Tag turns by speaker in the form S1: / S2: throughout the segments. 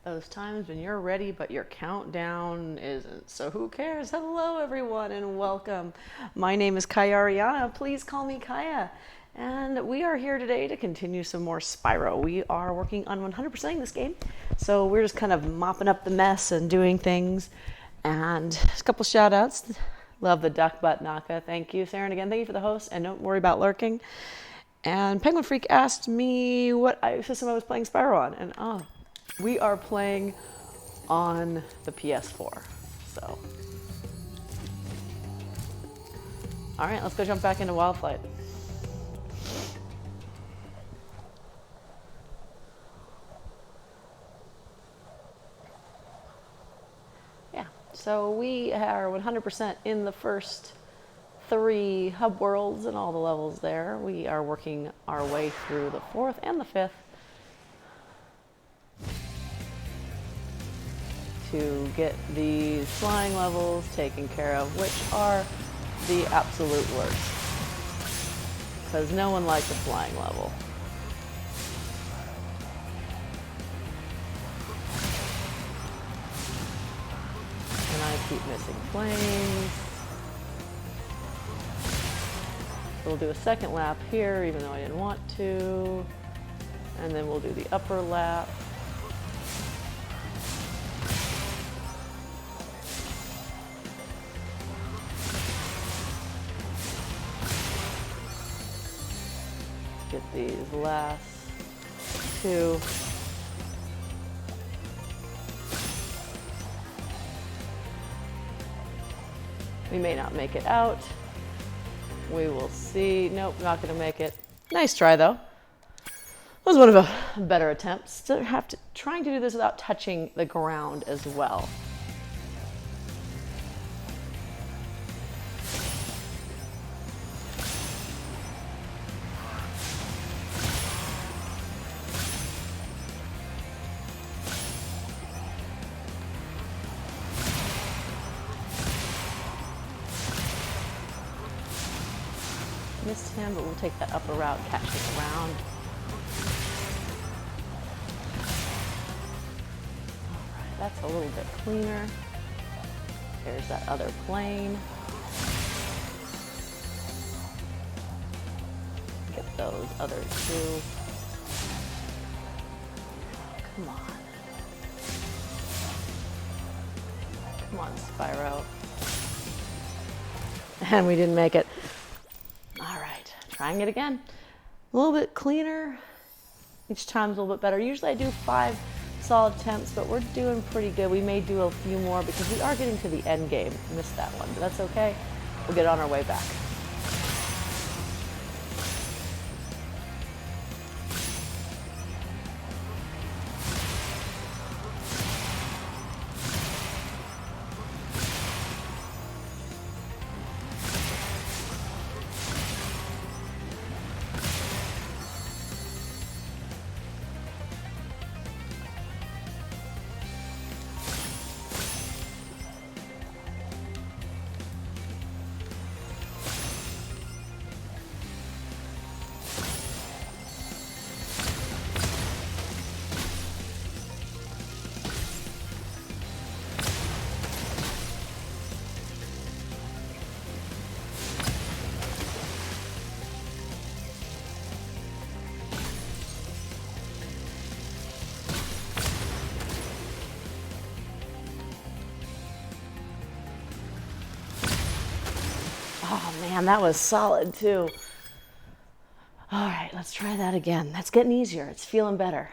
S1: Those times when you're ready but your countdown isn't. So who cares? Hello everyone and welcome. My name is Kaya Ariana. Please call me Kaya. And we are here today to continue some more Spyro. We are working on 100%ing this game. So we're just kind of mopping up the mess and doing things. And a couple shout outs. Love the duck butt Naka. Thank you, Saren. Again, thank you for the host. And don't worry about lurking. And Penguin Freak asked me what system I was playing Spyro on. And we are playing on the PS4. So, all right, let's go jump back into Wild Flight. Yeah, so we are 100% in the first 3 hub worlds and all the levels there. We are working our way through the 4th and the 5th. To get these flying levels taken care of, which are the absolute worst. Because no one likes a flying level. And I keep missing planes. We'll do a second lap here, even though I didn't want to. And then we'll do the upper lap. Get these last 2. We may not make it out. We will see. Nope, not going to make it. Nice try though. That was one of the better attempts. Trying to do this without touching the ground as well. Missed him, but we'll take that upper route, catch him around. Alright, that's a little bit cleaner. There's that other plane. Get those other 2. Come on. Come on, Spyro. And we didn't make it. Trying it again. A little bit cleaner. Each time's a little bit better. Usually I do 5 solid attempts, but we're doing pretty good. We may do a few more because we are getting to the end game. Missed that one, but that's okay. We'll get on our way back. Oh man, that was solid too. All right, let's try that again. That's getting easier. It's feeling better.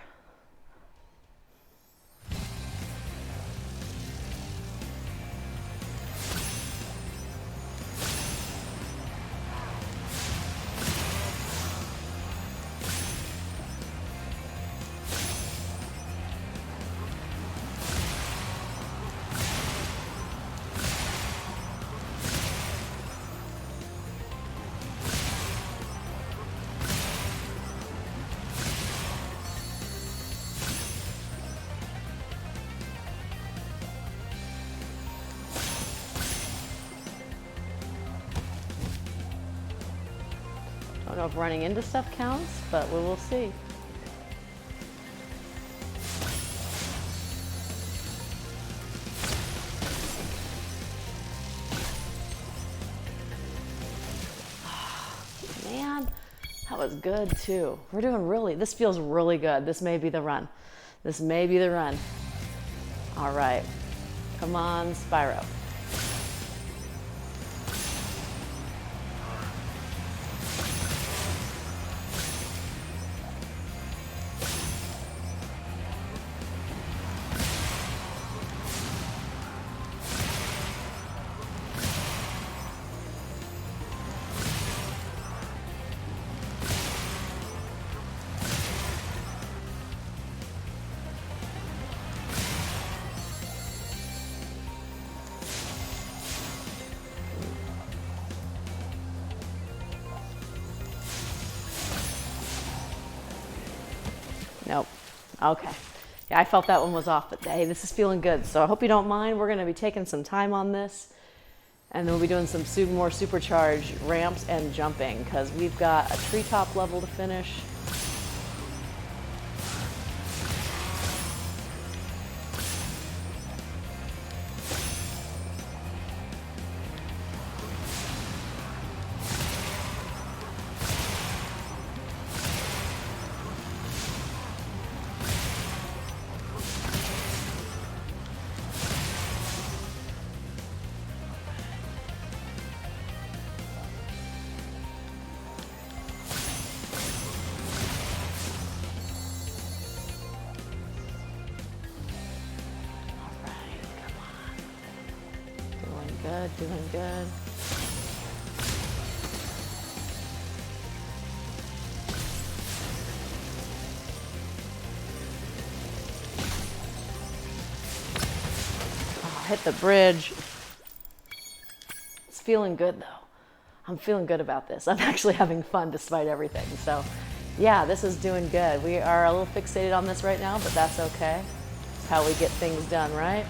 S1: I don't know if running into stuff counts, but we will see. man. That was good too. We're doing this feels really good. This may be the run. This may be the run. All right. Come on, Spyro. Nope. Okay. Yeah, I felt that one was off, but hey, this is feeling good. So I hope you don't mind. We're going to be taking some time on this, and then we'll be doing some more supercharged ramps and jumping because we've got a treetop level to finish. Good, doing good. Oh, hit the bridge. It's feeling good though. I'm feeling good about this. I'm actually having fun despite everything. So yeah, this is doing good. We are a little fixated on this right now, but that's okay. It's how we get things done, right?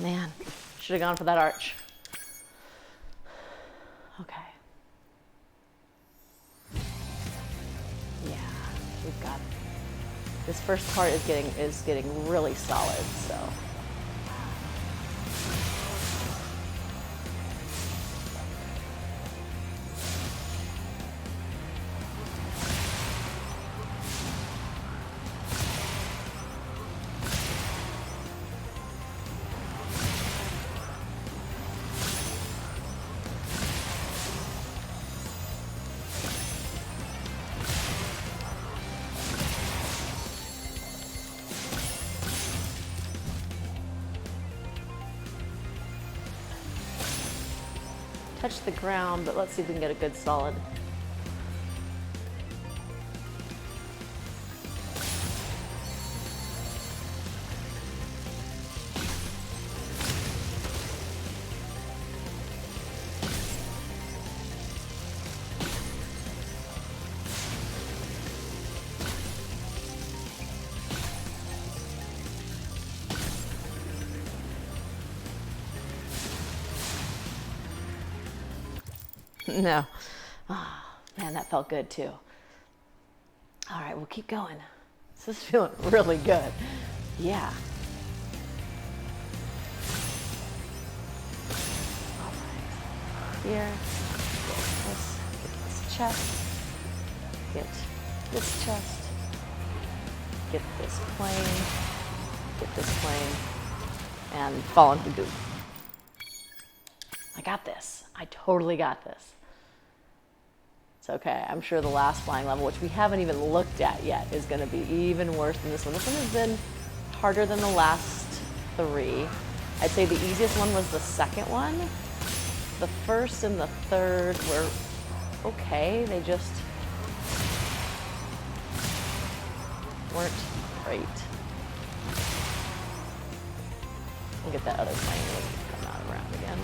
S1: Man, should have gone for that arch. Okay. Yeah, we've got this first part is getting really solid, so. Touch the ground, but let's see if we can get a good solid. No. Oh, man, that felt good too. All right, we'll keep going. This is feeling really good. Yeah. All right. Here. Get this chest. Get this chest. Get this plane. Get this plane. And fall into the goop. I got this. I totally got this. It's okay. I'm sure the last flying level, which we haven't even looked at yet, is going to be even worse than this one. This one has been harder than the last three. I'd say the easiest one was the second one. The first and the third were okay. They just weren't great. We'll get that other plane to come out around again.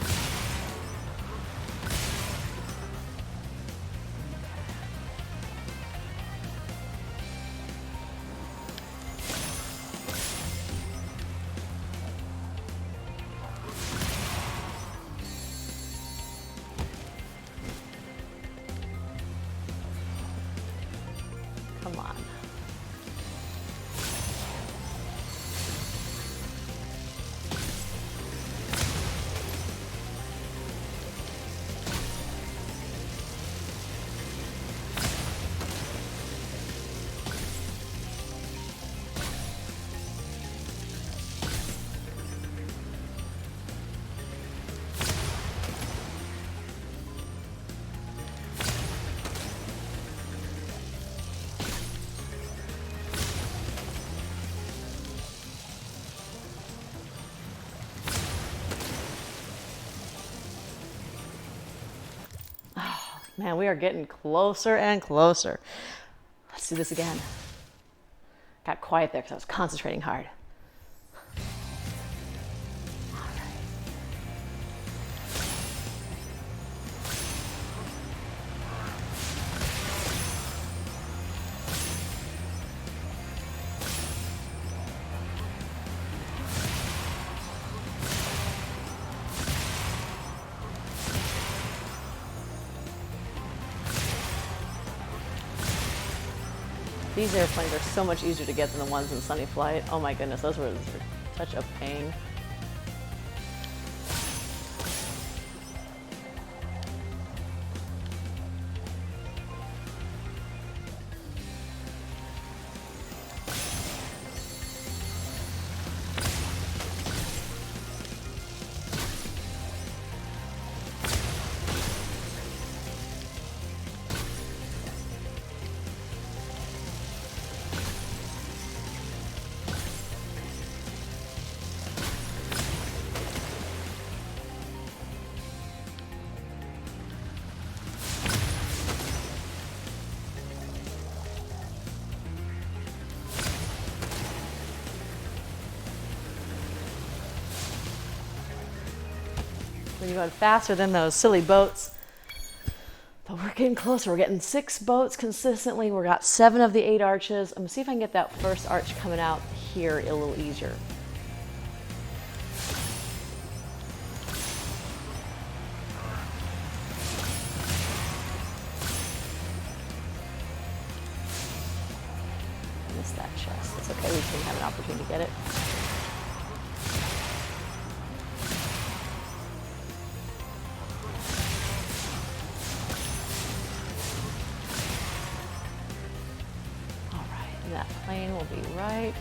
S1: Come on. Man, we are getting closer and closer. Let's do this again. Got quiet there because I was concentrating hard. These airplanes are so much easier to get than the ones in Sunny Flight. Oh my goodness, those were such a pain. We're going faster than those silly boats. But we're getting closer. We're getting 6 boats consistently. We got 7 of the 8 arches. I'm going to see if I can get that first arch coming out here a little easier. I missed that chest. It's okay. We can have an opportunity to get it. That plane will be right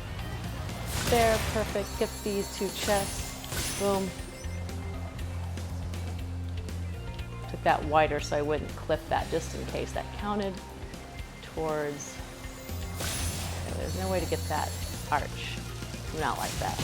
S1: there. Perfect. Get these 2 chests. Boom. Took that wider so I wouldn't clip that just in case that counted towards. Okay, there's no way to get that arch coming out like that.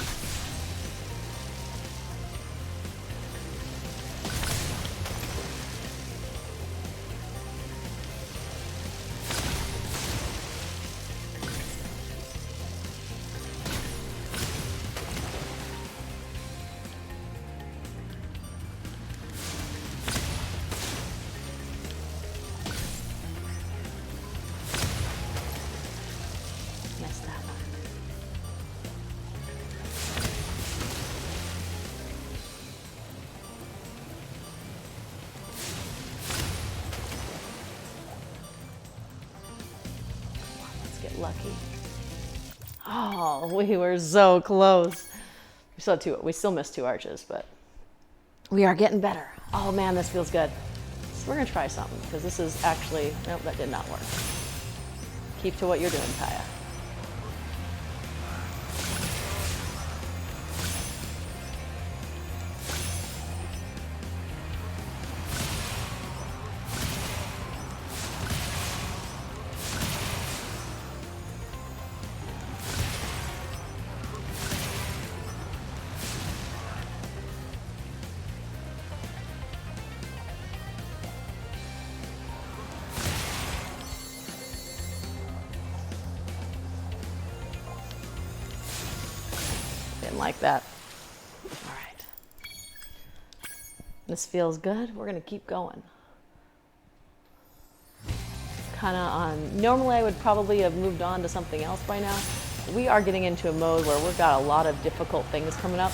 S1: Lucky. Oh, we were so close. We still missed 2 arches, but we are getting better. Oh man, this feels good. So we're gonna try something because this is actually, nope, that did not work. Keep to what you're doing, Kaya. like that. All right. This feels good. We're gonna keep going. Kind of on, normally I would probably have moved on to something else by now. We are getting into a mode where we've got a lot of difficult things coming up.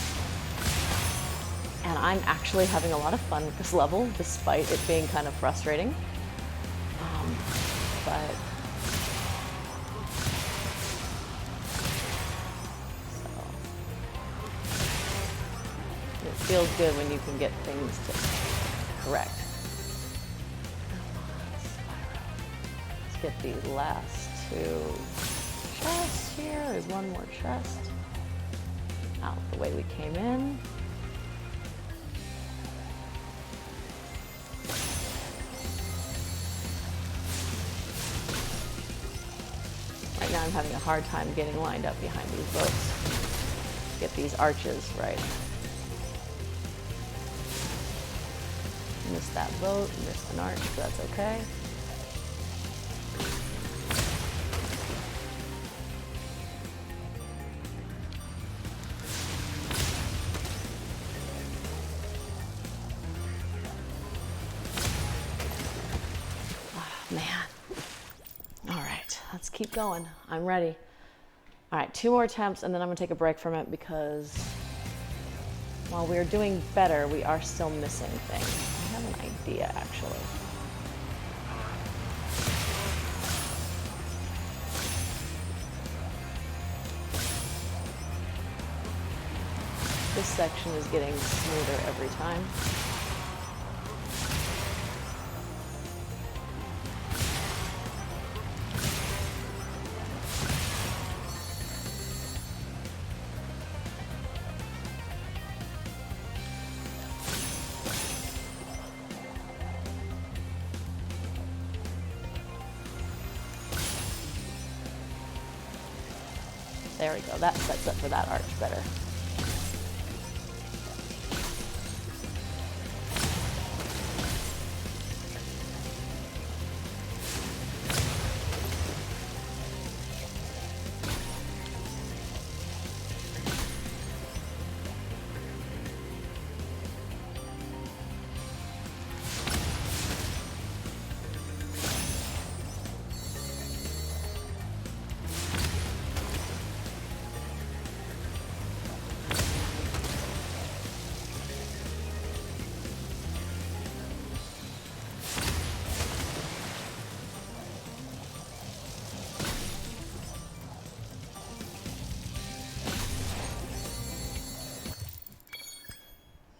S1: And I'm actually having a lot of fun with this level, despite it being kind of frustrating. But it feels good when you can get things to correct. Let's get these last two chests here. There's one more chest. Out the way we came in. Right now I'm having a hard time getting lined up behind these boats. Get these arches right. Missed that boat, missed an arch, but that's okay. Oh, man. All right, let's keep going. I'm ready. All right, 2 more attempts and then I'm gonna take a break from it because while we're doing better, we are still missing things. I have an idea, actually. This section is getting smoother every time. There we go, that sets up for that arch better.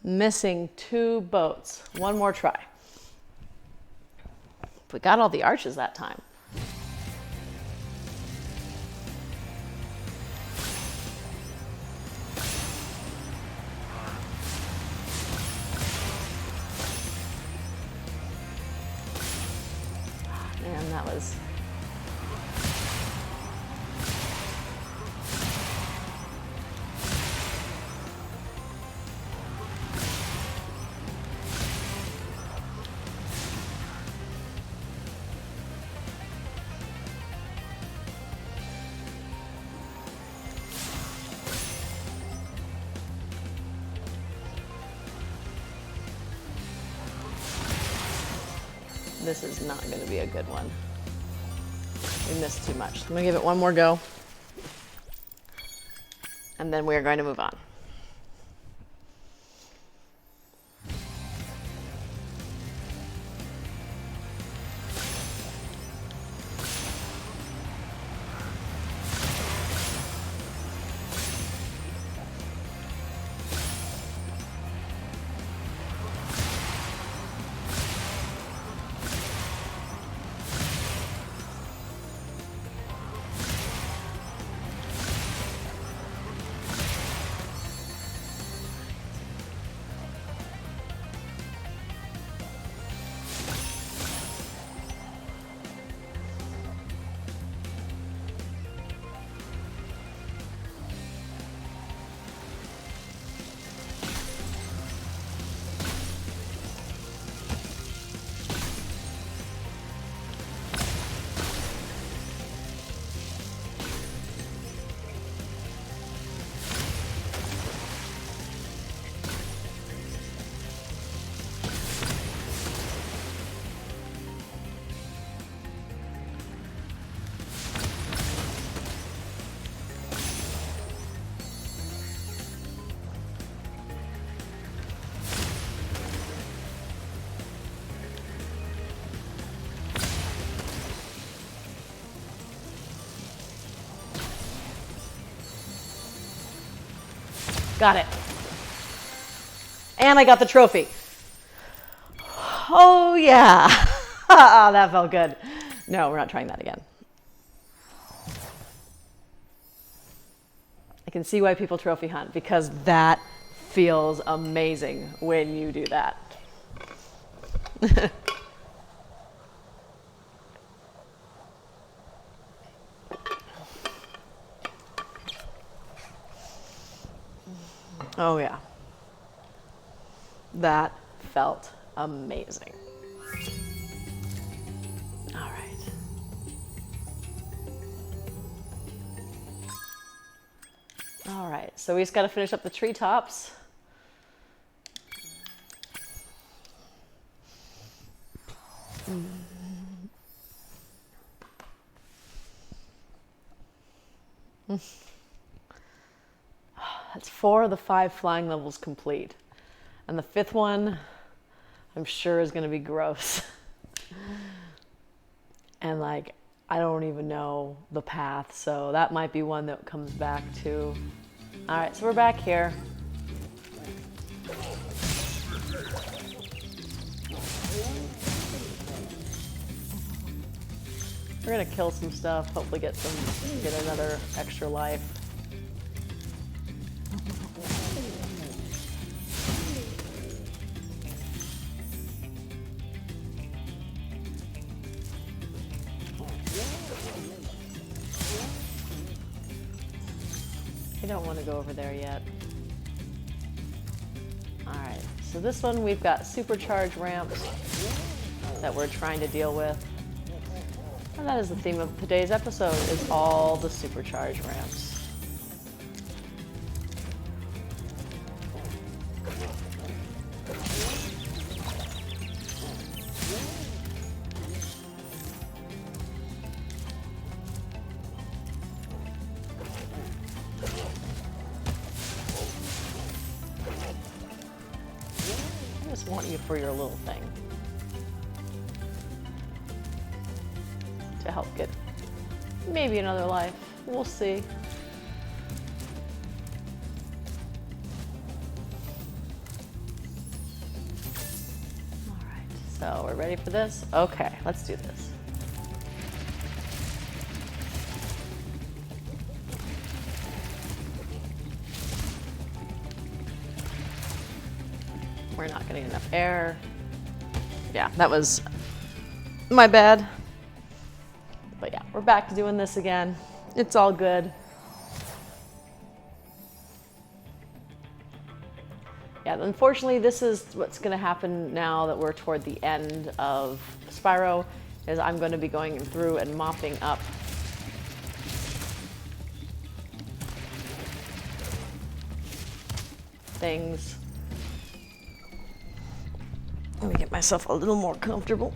S1: Missing 2 boats. One more try. We got all the arches that time. Man, that was... This is not going to be a good one. We missed too much. I'm going to give it one more go. And then we are going to move on. Got it. And I got the trophy. Oh, yeah. Oh, that felt good. No, we're not trying that again. I can see why people trophy hunt, because that feels amazing when you do that. Oh, yeah. That felt amazing. All right. All right, so we just got to finish up the treetops. That's 4 of the 5 flying levels complete. And the 5th one, I'm sure is going to be gross. And like, I don't even know the path, so that might be one that comes back too. All right, so we're back here. We're gonna kill some stuff, hopefully get another extra life. I don't want to go over there yet. Alright, so this one we've got supercharged ramps that we're trying to deal with. And that is the theme of today's episode, is all the supercharged ramps. I just want you for your little thing. To help get maybe another life. We'll see. All right, so we're ready for this? Okay, let's do this. We're not getting enough air. Yeah, that was my bad. But yeah, we're back to doing this again. It's all good. Yeah, unfortunately, this is what's going to happen now that we're toward the end of Spyro, is I'm going to be going through and mopping up things. Let me get myself a little more comfortable.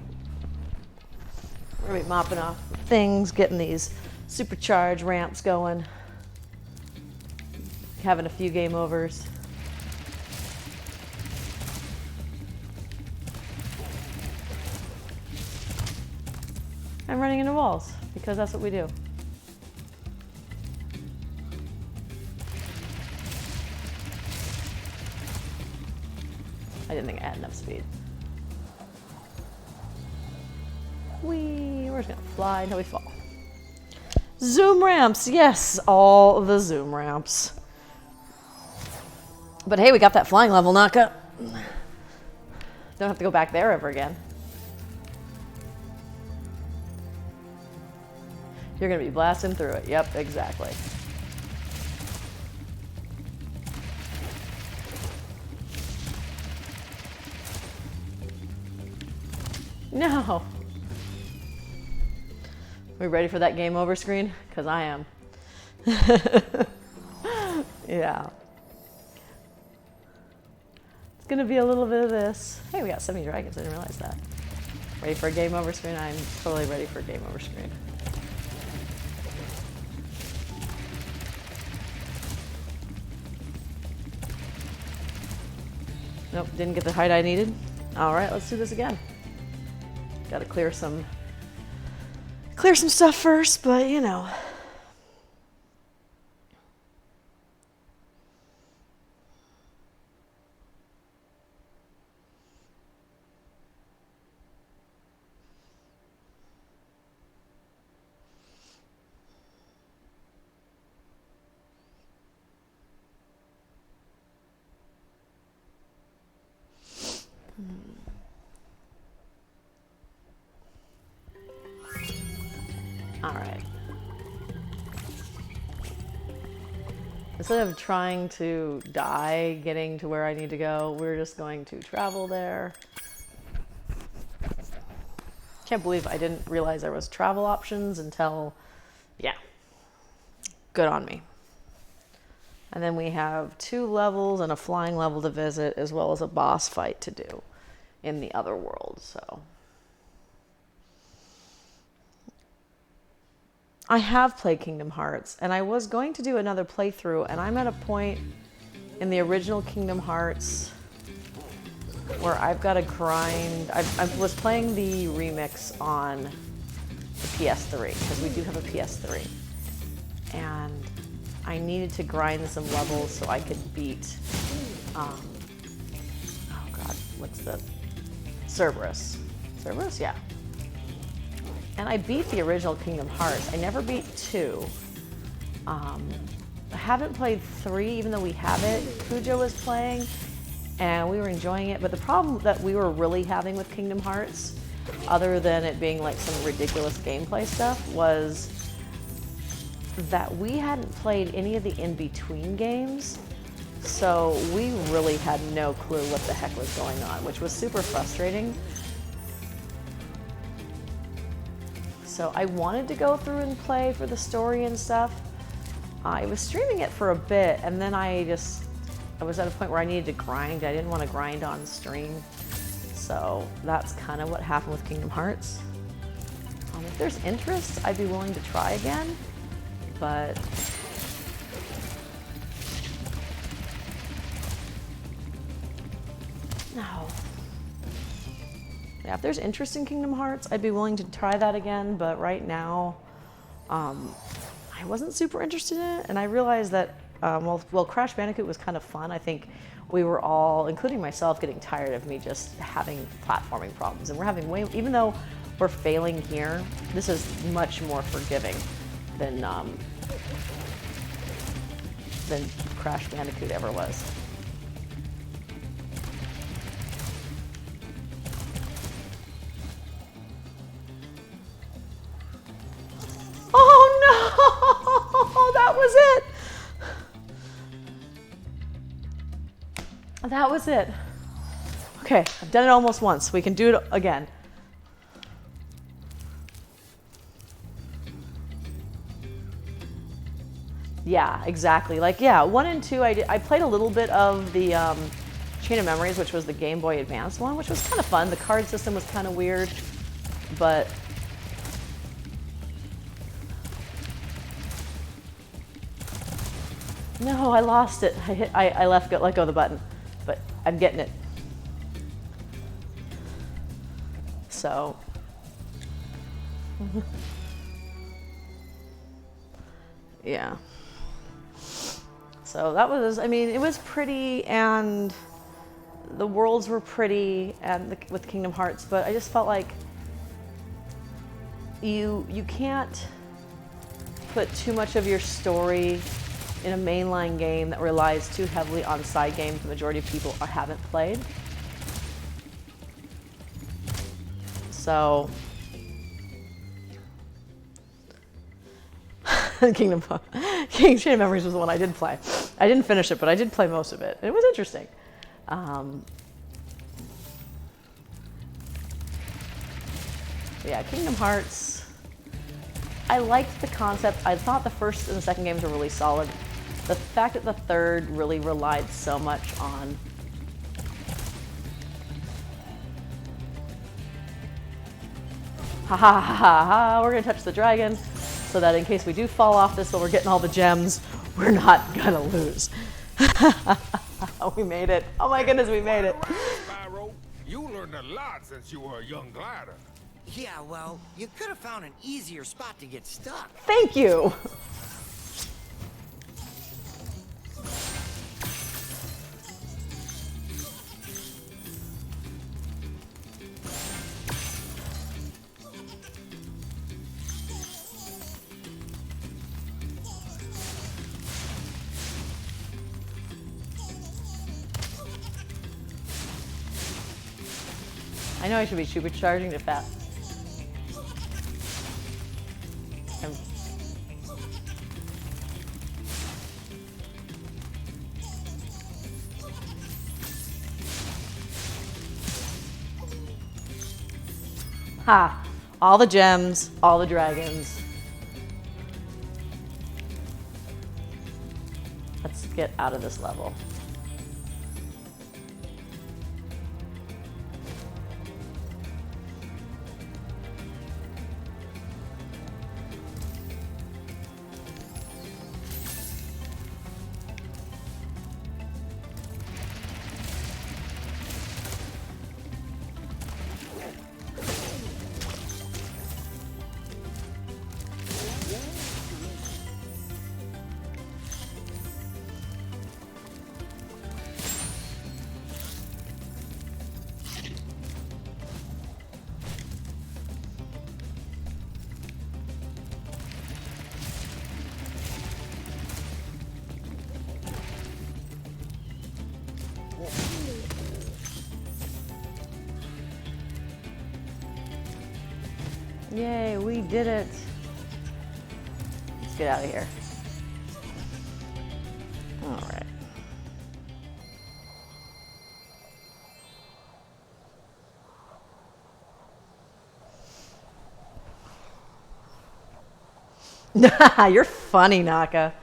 S1: We're going to be mopping off things, getting these supercharged ramps going, having a few game overs. And running into walls, because that's what we do. I didn't think I had enough speed. We're just gonna fly until we fall. Zoom ramps, yes, all the zoom ramps. But hey, we got that flying level knockup. Don't have to go back there ever again. You're gonna be blasting through it. Yep, exactly. No. We ready for that game over screen? Because I am. Yeah. It's going to be a little bit of this. Hey, we got 70 dragons. I didn't realize that. Ready for a game over screen? I'm totally ready for a game over screen. Nope, didn't get the height I needed. All right, let's do this again. Got to clear some stuff first, but you know. Instead of trying to die getting to where I need to go, we're just going to travel there. Can't believe I didn't realize there was travel options until, yeah, good on me. And then we have 2 levels and a flying level to visit, as well as a boss fight to do in the other world, so. I have played Kingdom Hearts, and I was going to do another playthrough, and I'm at a point in the original Kingdom Hearts where I've got to grind. I was playing the remix on the PS3, because we do have a PS3, and I needed to grind some levels so I could beat, oh god, what's the, Cerberus. Cerberus? Yeah. And I beat the original Kingdom Hearts. I never beat 2. I haven't played 3, even though we have it. Cujo was playing, and we were enjoying it. But the problem that we were really having with Kingdom Hearts, other than it being like some ridiculous gameplay stuff, was that we hadn't played any of the in-between games. So we really had no clue what the heck was going on, which was super frustrating. So I wanted to go through and play for the story and stuff. I was streaming it for a bit, and then I was at a point where I needed to grind. I didn't want to grind on stream. So that's kind of what happened with Kingdom Hearts. If there's interest, I'd be willing to try again, but no. Yeah, if there's interest in Kingdom Hearts, I'd be willing to try that again, but right now, I wasn't super interested in it, and I realized that, well, Crash Bandicoot was kind of fun. I think we were all, including myself, getting tired of me just having platforming problems, and we're having even though we're failing here, this is much more forgiving than Crash Bandicoot ever was. That was it. That was it. Okay, I've done it almost once. We can do it again. Yeah, exactly. Like, yeah, 1 and 2, I played a little bit of the Chain of Memories, which was the Game Boy Advance one, which was kind of fun. The card system was kind of weird, but no, I lost it. I let go of the button, but I'm getting it. So, yeah. So that was, I mean, it was pretty, and the worlds were pretty, and with Kingdom Hearts, but I just felt like you can't put too much of your story in a mainline game that relies too heavily on side games the majority of people haven't played. So, Chain of Memories was the one I did play. I didn't finish it, but I did play most of it. It was interesting. Yeah, Kingdom Hearts, I liked the concept. I thought the first and the second games were really solid. The fact that the third really relied so much on ha ha ha ha ha, we're gonna touch the dragon so that in case we do fall off this while we're getting all the gems, we're not gonna lose. We made it. Oh my goodness, we made it.
S2: All right, Spyro. You learned a lot since you were a young glider.
S3: Yeah, well, you could have found an easier spot to get stuck.
S1: Thank you. I know I should be supercharging to fat. Ha! All the gems, all the dragons. Let's get out of this level. Yay, we did it. Let's get out of here. All right. You're funny, Naka.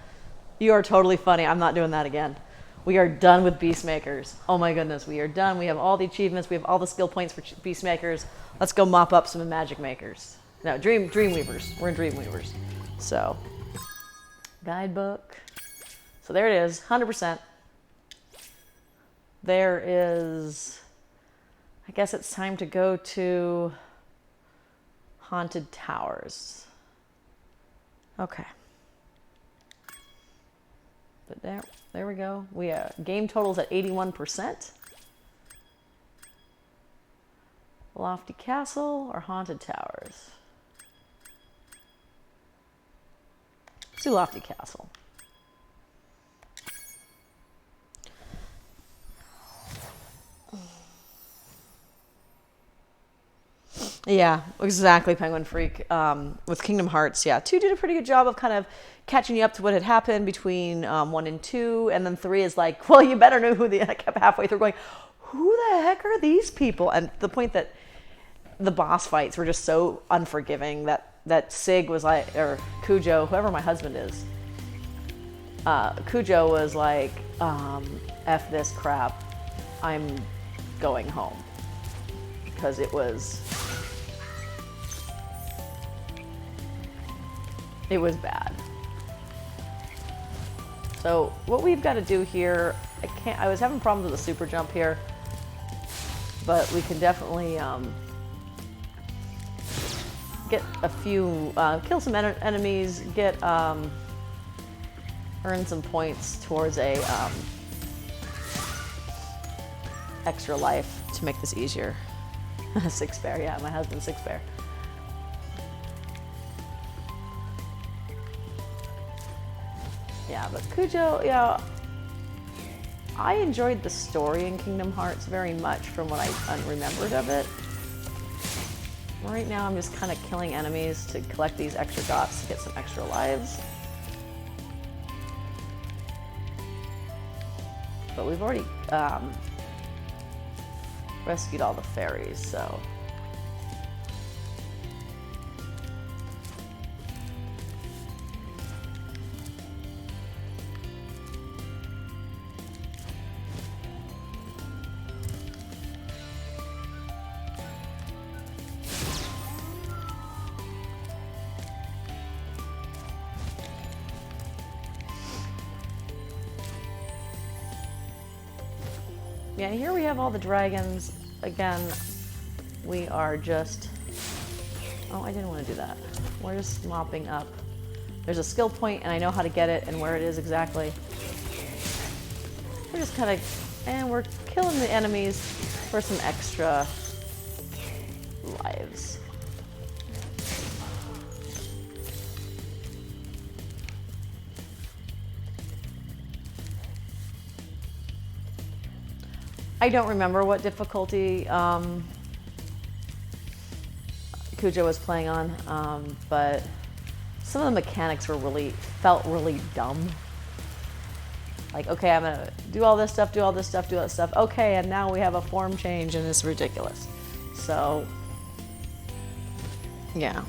S1: You are totally funny. I'm not doing that again. We are done with Beastmakers. Oh my goodness, we are done. We have all the achievements. We have all the skill points for Beastmakers. Let's go mop up some Magic Makers. No, Dreamweavers. We're in Dreamweavers. So, guidebook. So there it is, 100%. There is, I guess it's time to go to Haunted Towers. Okay. But there we go. We game totals at 81%. Lofty Castle or Haunted Towers? Let's do Lofty Castle. Yeah, exactly, Penguin Freak. With Kingdom Hearts, yeah. 2 did a pretty good job of kind of catching you up to what had happened between 1 and 2, and then 3 is like, well, you better know who I kept halfway through going, who the heck are these people? And the point that the boss fights were just so unforgiving that Sig was like, or Cujo, whoever my husband is, Cujo was like, F this crap, I'm going home. Because it was bad. So what we've got to do here, I was having problems with the super jump here, but we can definitely get a few, kill some enemies, get earn some points towards a extra life to make this easier. Six Bear, yeah, my husband's Six Bear. Yeah, but Cujo, yeah, I enjoyed the story in Kingdom Hearts very much from what I remembered of it. Right now I'm just kind of killing enemies to collect these extra dots to get some extra lives. But we've already rescued all the fairies, so. Yeah, here we have all the dragons. Again, we are just... Oh, I didn't want to do that. We're just mopping up. There's a skill point, and I know how to get it and where it is exactly. We're just kind of... And we're killing the enemies for some extra lives. I don't remember what difficulty Cujo was playing on, but some of the mechanics felt really dumb. Like, okay, I'm gonna do all this stuff, do all this stuff, do all this stuff. Okay, and now we have a form change, and it's ridiculous. So, Yeah.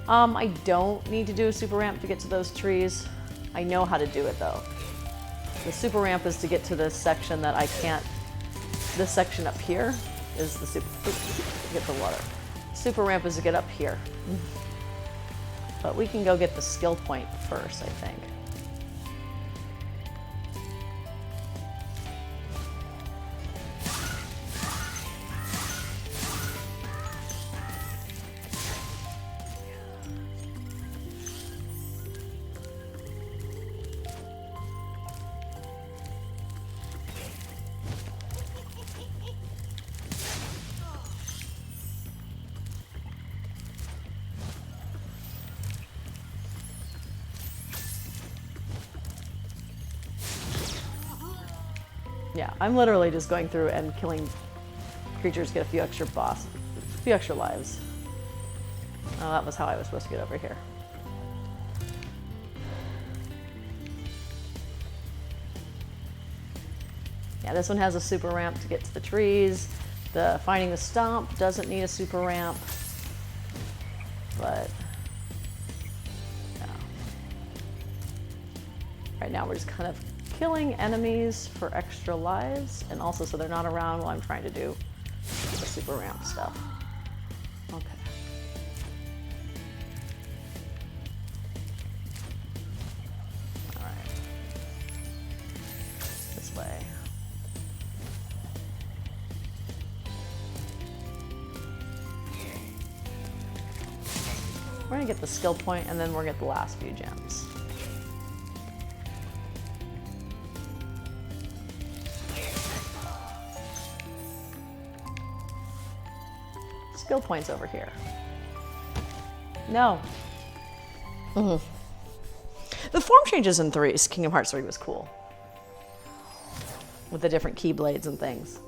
S1: I don't need to do a super ramp to get to those trees. I know how to do it though. The super ramp is to get to this section that I can't. This section up here is the super. Oops, get the water. Super ramp is to get up here. But we can go get the skill point first, I think. Yeah, I'm literally just going through and killing creatures, get a few extra a few extra lives. Oh, that was how I was supposed to get over here. Yeah, this one has a super ramp to get to the trees. The finding the stomp doesn't need a super ramp, but yeah. Right now we're just kind of killing enemies for extra lives, and also so they're not around while I'm trying to do the super ramp stuff. Okay. All right. This way. We're gonna get the skill point, and then we're gonna get the last few gems. Skill points over here. No. The form changes in Kingdom Hearts 3 was cool. With the different keyblades and things.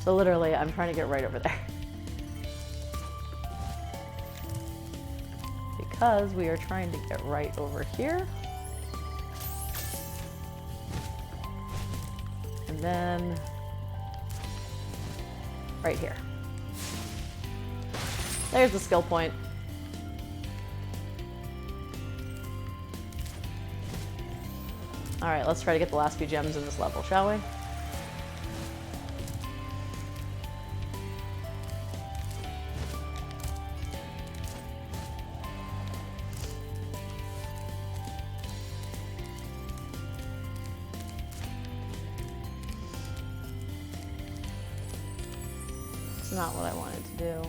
S1: So literally, I'm trying to get right over there. Because we are trying to get right over here. And then right here. There's the skill point. All right, let's try to get the last few gems in this level, shall we? Not what I wanted to do.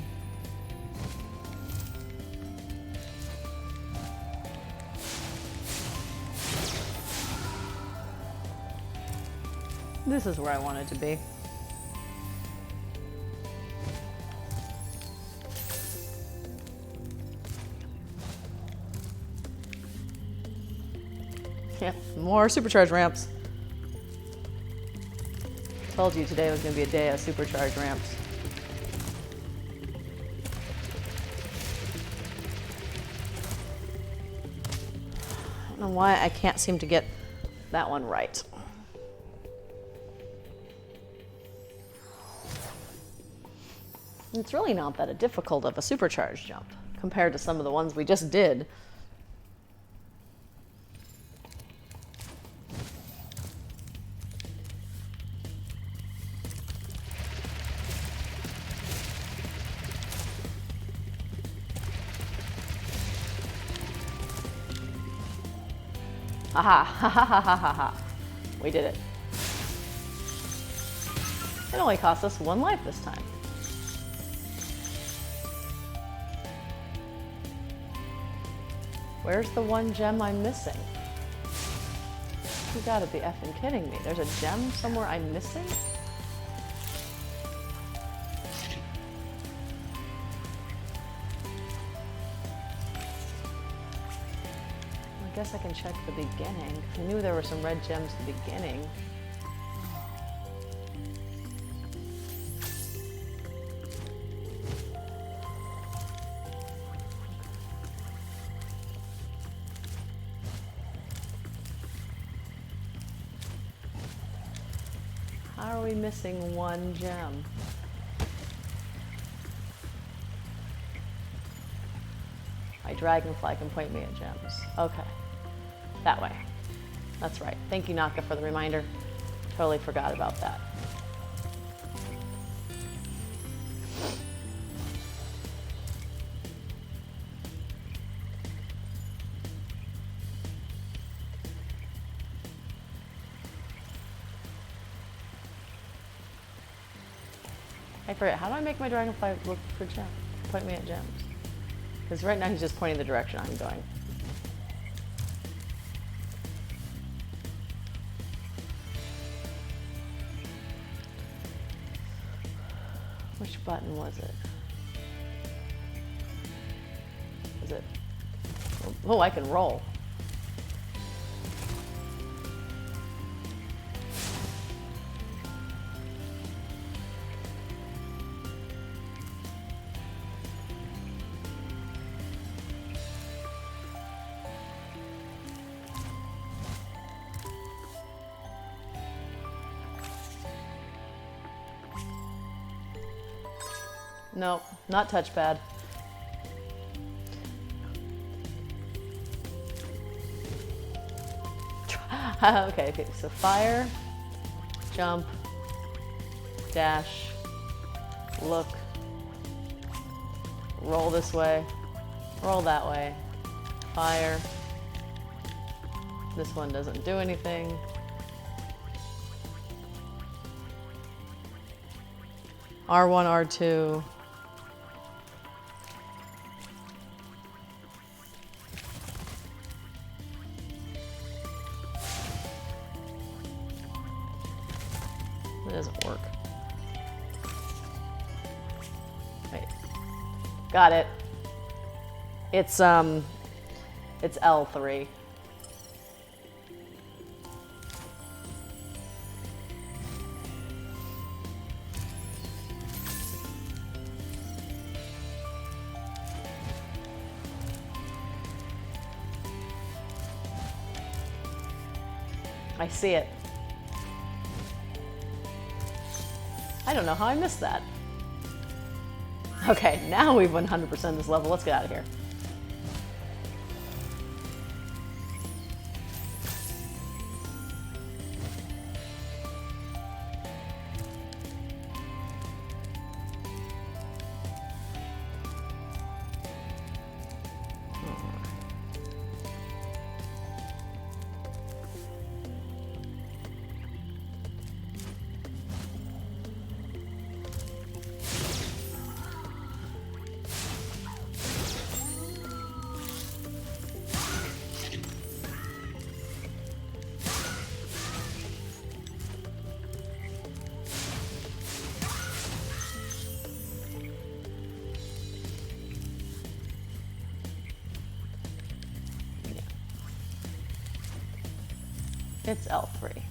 S1: This is where I wanted to be. Yeah, more supercharge ramps. Told you today was going to be a day of supercharge ramps. I don't know why I can't seem to get that one right. It's really not that difficult of a supercharge jump compared to some of the ones we just did. Aha, ha ha ha ha ha ha. We did it. It only cost us 1 life this time. Where's the 1 gem I'm missing? You gotta be effing kidding me. There's a gem somewhere I'm missing? guess I can check the beginning. I knew there were some red gems at the beginning. How are we missing one gem? My dragonfly can point me at gems. Okay. That way. That's right. Thank you, Naka, for the reminder. Totally forgot about that. I forget, how do I make my dragonfly look for gems? Point me at gems. Because right now he's just pointing the direction I'm going. Which button was it? Is it? Oh, I can roll. Nope, not touchpad. Okay, so fire, jump, dash, look, roll this way, roll that way, fire. This one doesn't do anything. R1, R2. It doesn't work. Wait. Got it. It's L3. I see it. I don't know how I missed that. Okay, now we've 100% this level. Let's get out of here. It's L3.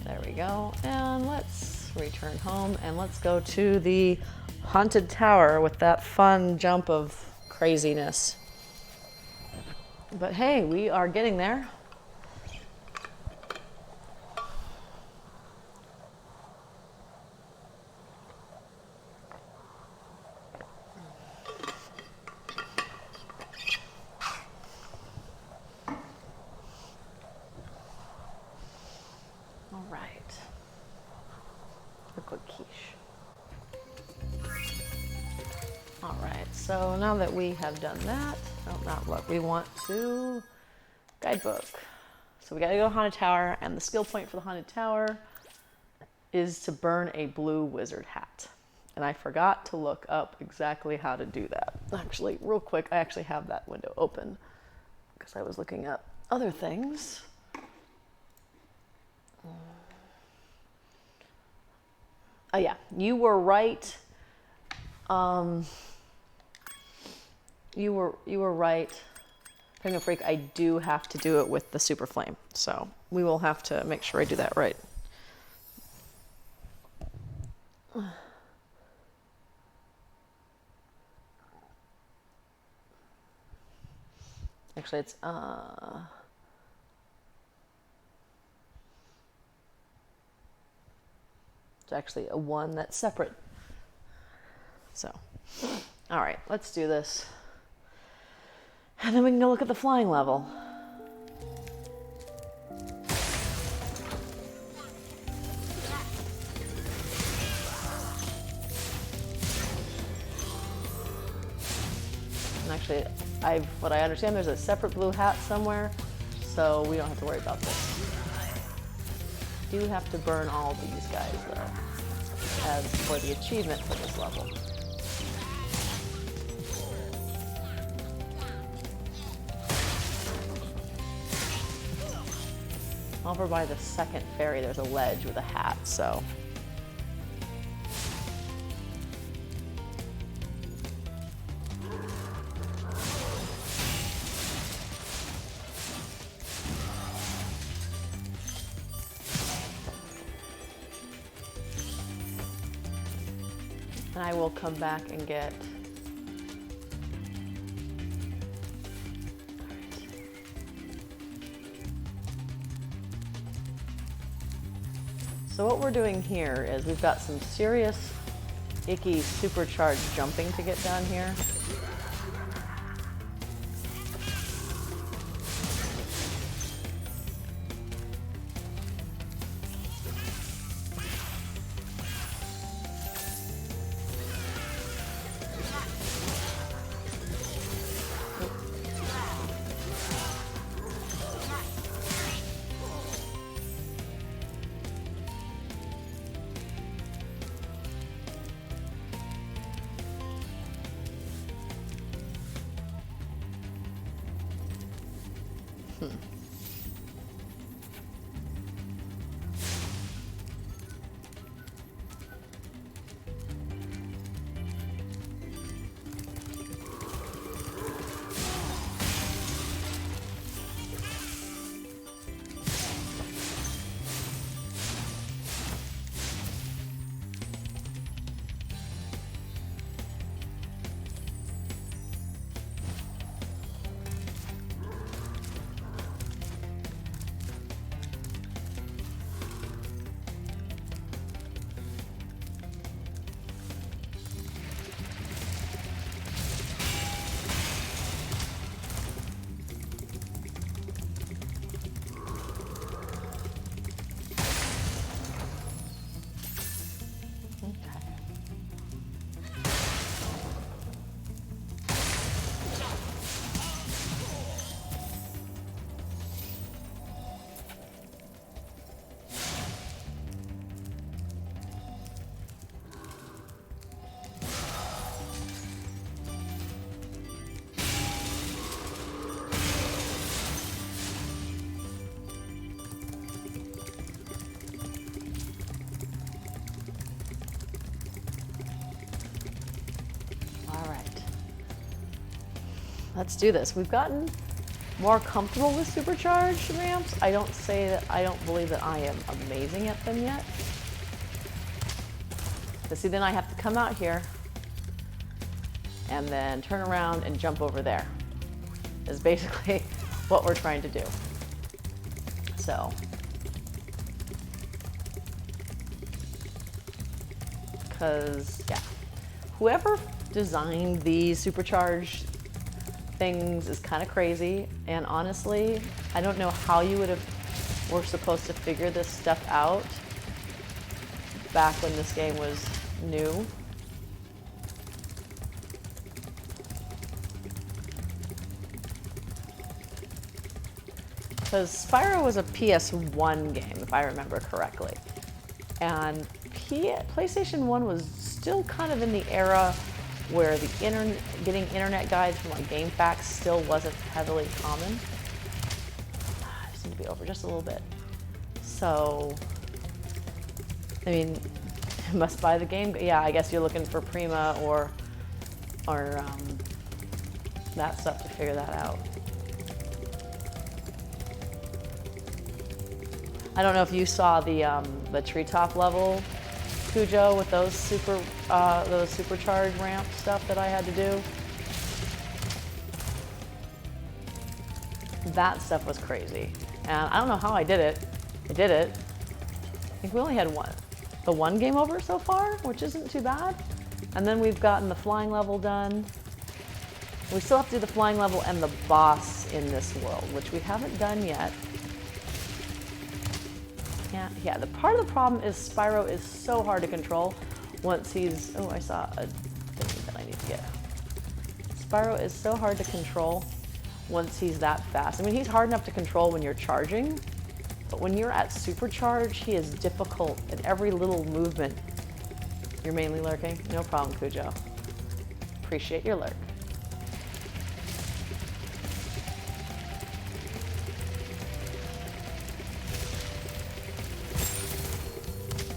S1: There we go. And let's return home and let's go to the haunted tower with that fun jump of craziness. But hey, we are getting there. All right. Liquid quiche. All right, so now that we have done that, oh, not look, we want to guidebook. So we gotta go to Haunted Tower, and the skill point for the Haunted Tower is to burn a blue wizard hat. And I forgot to look up exactly how to do that. Actually, real quick, I actually have that window open because I was looking up other things. Oh yeah, you were right. You were right. King of Freak, I do have to do it with the Super Flame, so we will have to make sure I do that right. Actually, it's actually a one that's separate. So, all right, let's do this. And then we can go look at the flying level. And actually, what I understand, there's a separate blue hat somewhere, so we don't have to worry about this. Do have to burn all these guys though, as for the achievement for this level. Over by the second ferry, there's a ledge with a hat, so. And I will come back and get. So what we're doing here is we've got some serious, icky, supercharged jumping to get done here. Let's do this. We've gotten more comfortable with supercharged ramps. I don't believe that I am amazing at them yet. But see, then I have to come out here and then turn around and jump over there. Is basically what we're trying to do. So. Because, yeah. Whoever designed these supercharged things is kind of crazy, and honestly, I don't know how you were supposed to figure this stuff out back when this game was new. Because Spyro was a PS1 game, if I remember correctly, and PlayStation 1 was still kind of in the era where getting internet guides from like GameFAQs still wasn't heavily common. I just need to be over just a little bit. So, I mean, must buy the game. Yeah, I guess you're looking for Prima or that stuff to figure that out. I don't know if you saw the treetop level, Cujo, with those supercharged ramp stuff that I had to do. That stuff was crazy. And I don't know how I did it. I did it. I think we only had the one game over so far, which isn't too bad. And then we've gotten the flying level done. We still have to do the flying level and the boss in this world, which we haven't done yet. Yeah, the part of the problem is Spyro is so hard to control once he's... Oh, I saw a thing that I need to get. Spyro is so hard to control once he's that fast. I mean, he's hard enough to control when you're charging, but when you're at supercharge, he is difficult in every little movement. You're mainly lurking? No problem, Cujo. Appreciate your lurk.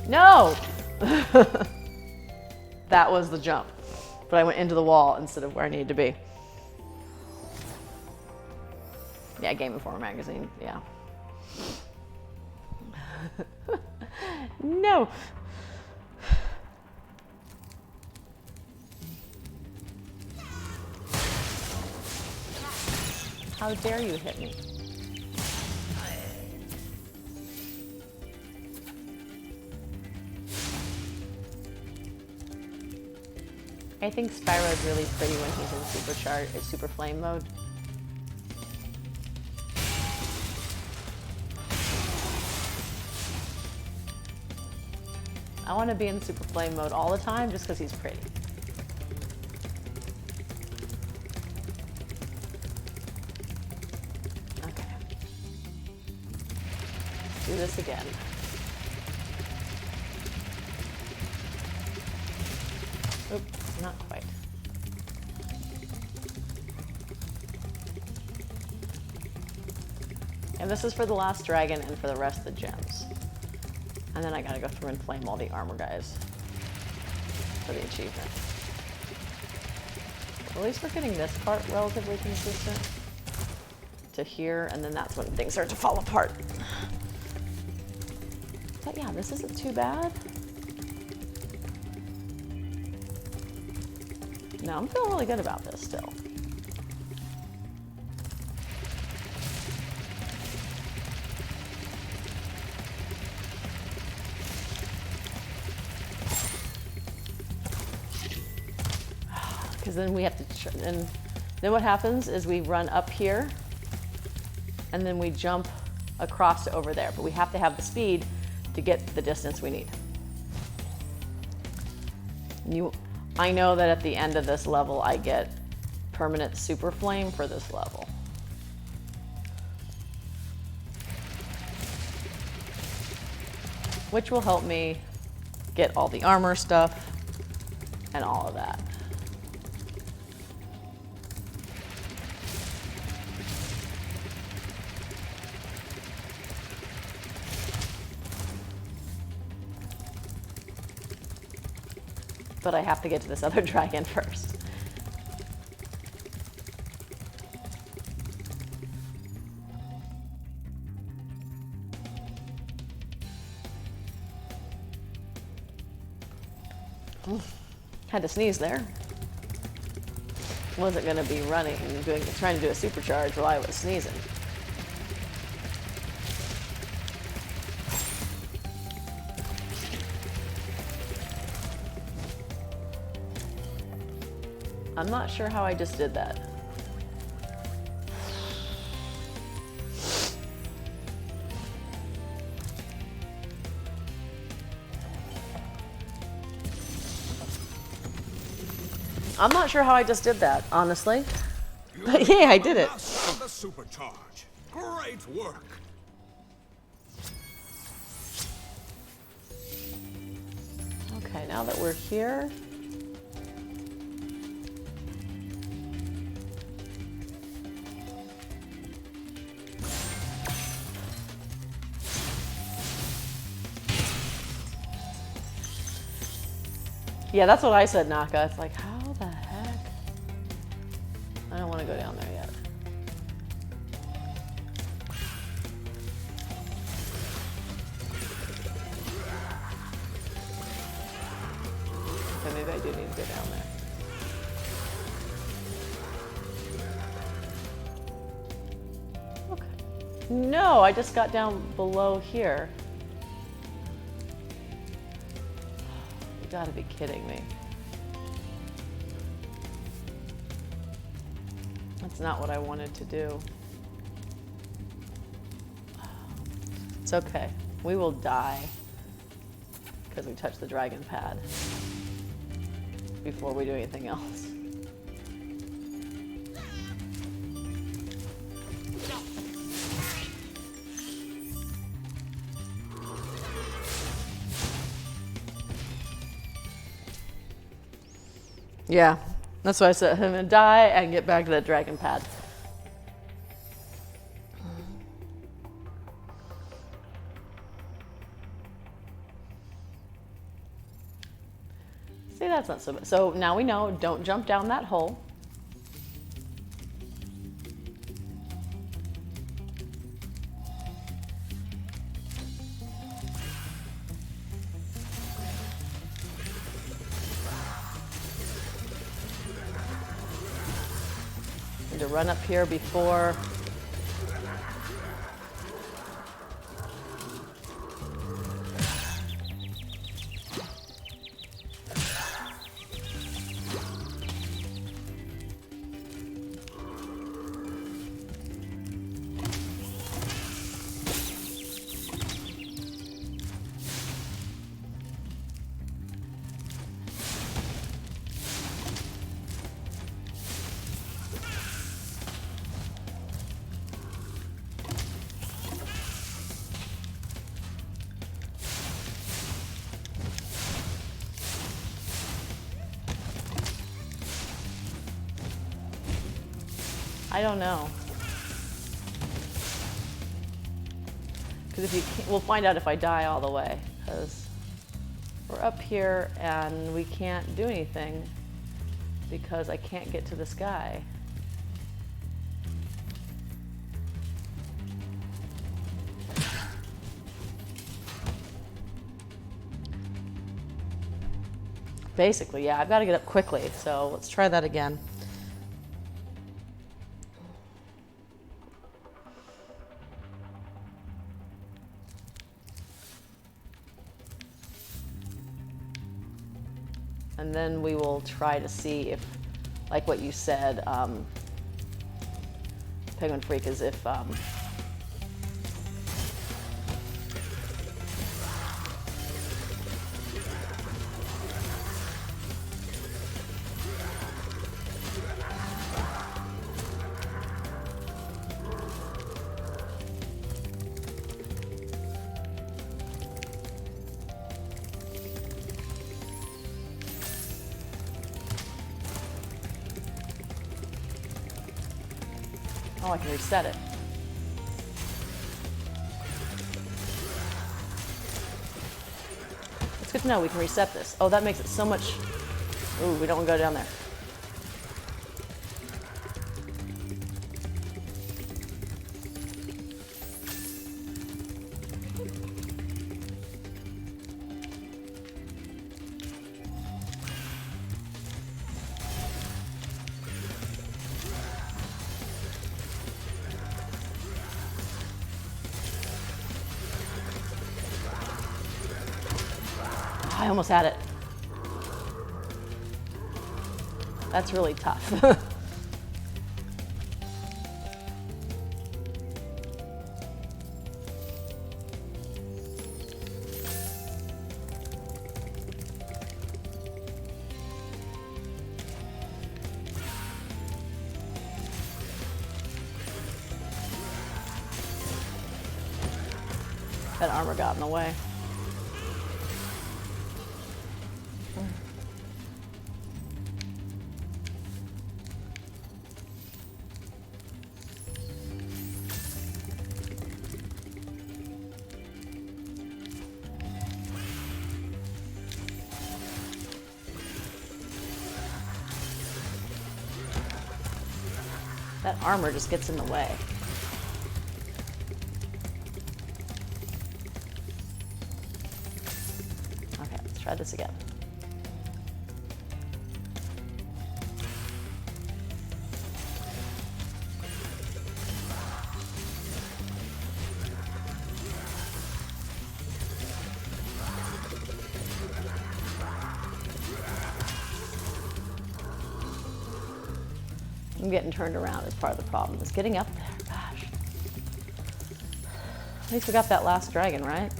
S1: No! That was the jump. But I went into the wall instead of where I needed to be. Yeah, Game Informer magazine, yeah. No! How dare you hit me? I think Spyro is really pretty when he's in super flame mode. I want to be in super flame mode all the time just because he's pretty. Okay. Let's do this again. Oops, not quite. And this is for the last dragon and for the rest of the gems. And then I gotta go through and flame all the armor guys for the achievement. At least we're getting this part relatively consistent to here, and then that's when things start to fall apart. But yeah, this isn't too bad. No, I'm feeling really good about this still. Because then we have to, and then what happens is we run up here, and then we jump across to over there. But we have to have the speed to get the distance we need. I know that at the end of this level, I get permanent super flame for this level. Which will help me get all the armor stuff and all of that. But I have to get to this other dragon first. Had to sneeze there. Wasn't going to be running and trying to do a supercharge while I was sneezing. I'm not sure how I just did that. I'm not sure how I just did that, honestly. But yeah, I did it.
S2: The supercharge. Great work.
S1: Okay, now that we're here. Yeah, that's what I said, Naka. It's like, how the heck? I don't want to go down there yet. Okay, maybe I do need to go down there. Okay. No, I just got down below here. You gotta be kidding me. That's not what I wanted to do. It's okay. We will die because we touched the dragon pad before we do anything else. Yeah, that's why I said I'm gonna die and get back to that dragon pad. See, that's not so bad. So now we know, don't jump down that hole. To run up here before. I don't know. Because if you can't, we'll find out if I die all the way. Because we're up here and we can't do anything because I can't get to the sky. Basically, yeah, I've got to get up quickly. So let's try that again. And then we will try to see if, like what you said, Penguin Freak, is if oh, I can reset it. It's good to know we can reset this. Oh, that makes it so much. Ooh, we don't want to go down there. I almost had it. That's really tough. That armor got in the way. That armor just gets in the way. Okay, let's try this again. I'm getting turned around is part of the problem. It's getting up there. Gosh. At least we got that last dragon, right?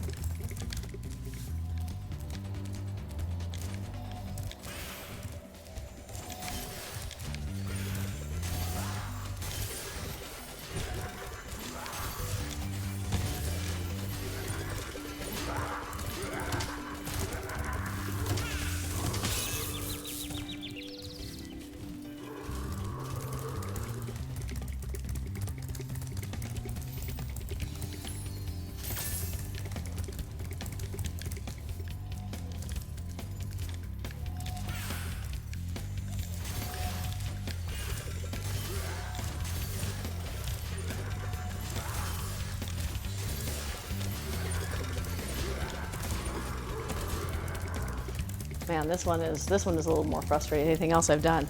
S1: Man, this one is a little more frustrating than anything else I've done.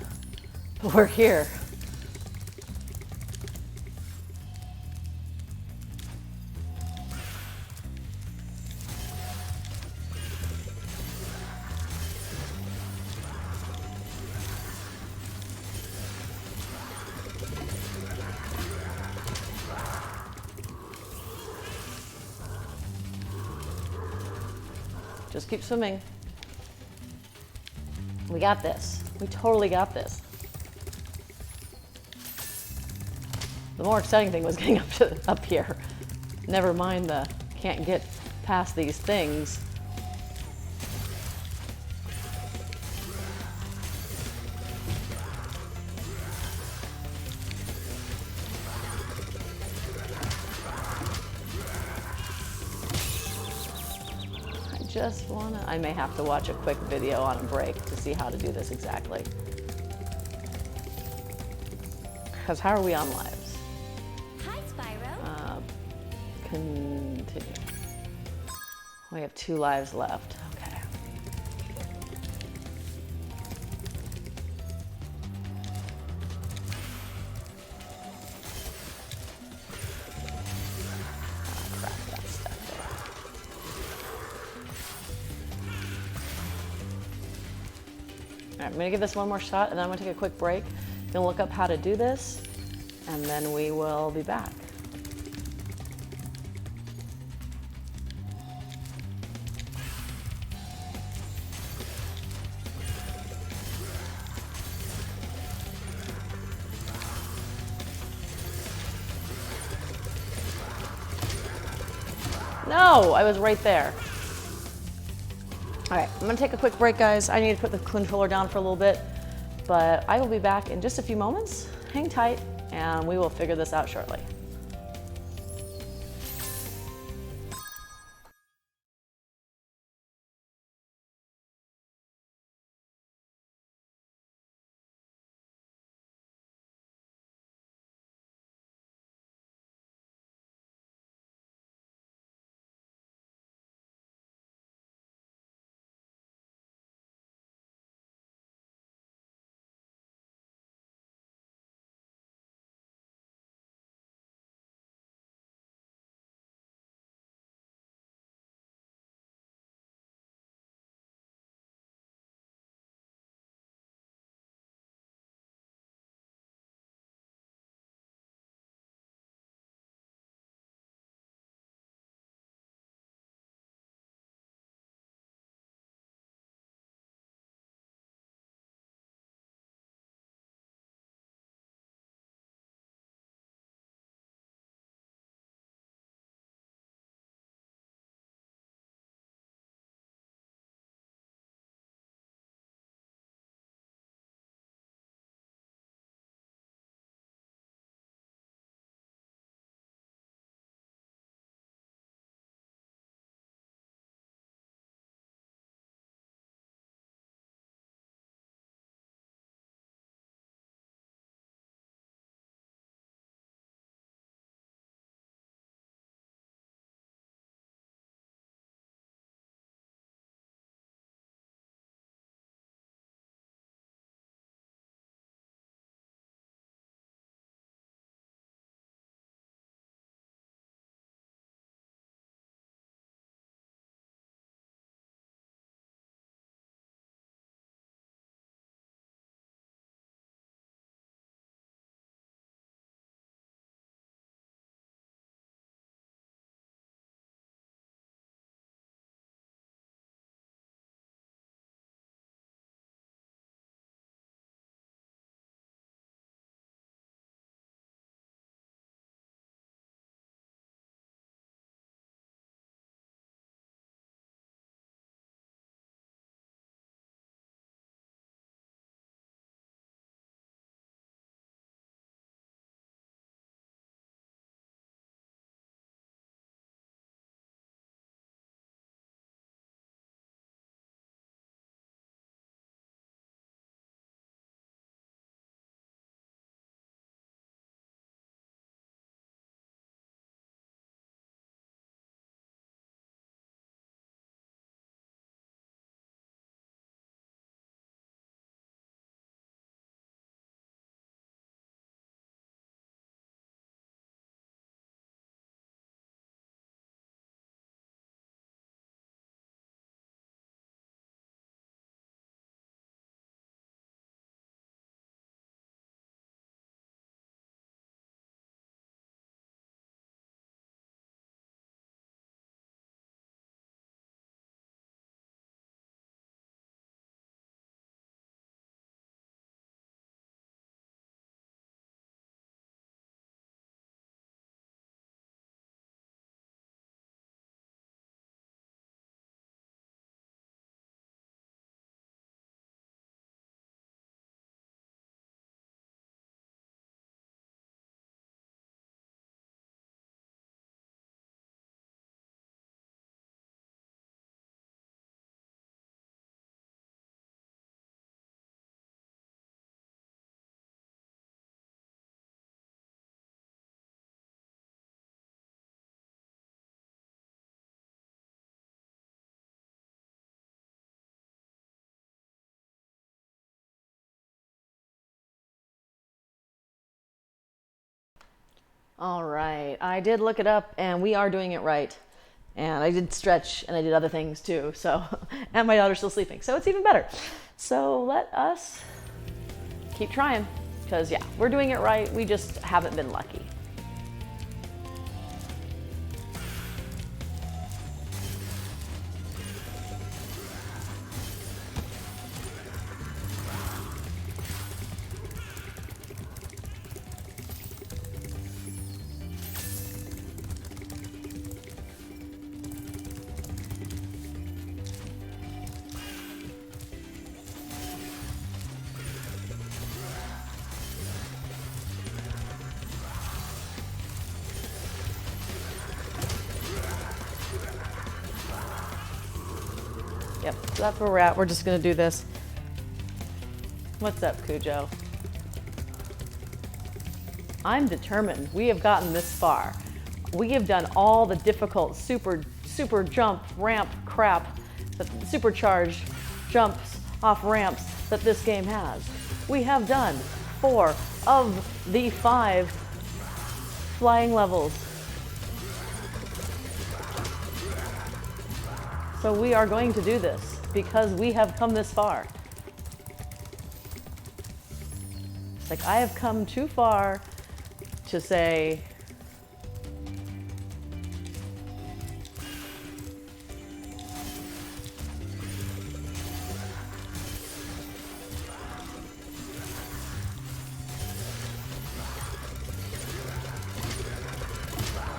S1: But we're here. Just keep swimming. We got this. We totally got this. The more exciting thing was getting up here. Never mind the can't get past these things. I may have to watch a quick video on a break to see how to do this exactly. Because how are we on lives?
S4: Hi, Spyro.
S1: Continue. We have 2 lives left. Okay. Crap, got stuck there. All right, I'm gonna give this one more shot and then I'm gonna take a quick break. I'm gonna look up how to do this and then we will be back. No, I was right there. All right, I'm gonna take a quick break, guys. I need to put the controller down for a little bit, but I will be back in just a few moments. Hang tight, and we will figure this out shortly. All right, I did look it up, and we are doing it right. And I did stretch, and I did other things too. So, and my daughter's still sleeping, so it's even better. So let us keep trying, because yeah, we're doing it right. We just haven't been lucky. Yep, so that's where we're at. We're just gonna do this. What's up, Cujo? I'm determined. We have gotten this far. We have done all the difficult super jump ramp crap, that supercharged jumps off ramps that this game has. We have done 4 of the 5 flying levels. So we are going to do this because we have come this far. It's like I have come too far to say,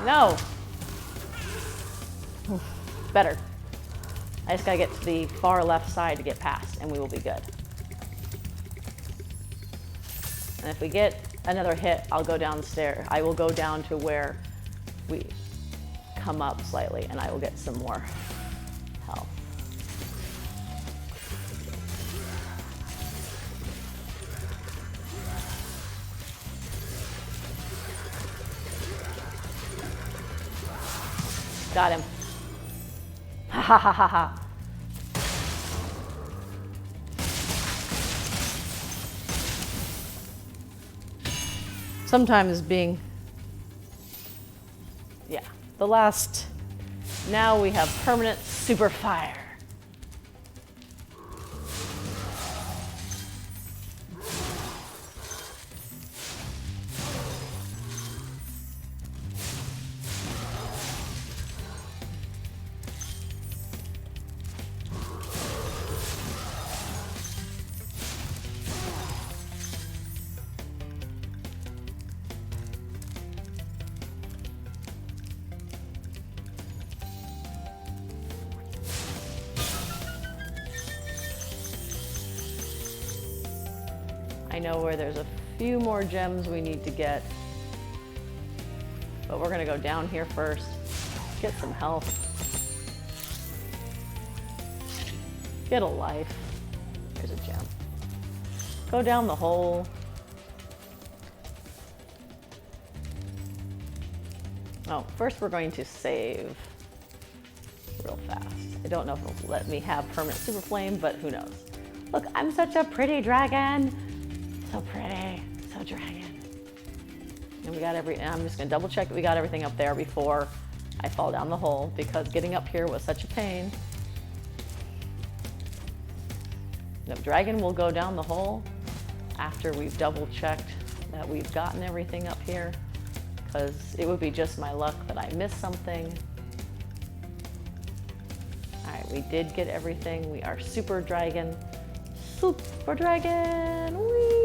S1: no. Better. I just gotta get to the far left side to get past, and we will be good. And if we get another hit, I'll go downstairs. I will go down to where we come up slightly, and I will get some more health. Got him. Ha ha ha ha ha. Sometimes being, yeah, the last, now we have permanent super fire. I know where there's a few more gems we need to get, but we're gonna go down here first, get some health, get a life. There's a gem. Go down the hole. Oh, first we're going to save real fast. I don't know if it'll let me have permanent super flame, but who knows. Look, I'm such a pretty dragon. So pretty, so dragon. And we got I'm just gonna double check that we got everything up there before I fall down the hole, because getting up here was such a pain. The dragon will go down the hole after we've double checked that we've gotten everything up here, because it would be just my luck that I missed something. All right, we did get everything. We are super dragon. Super dragon, whee!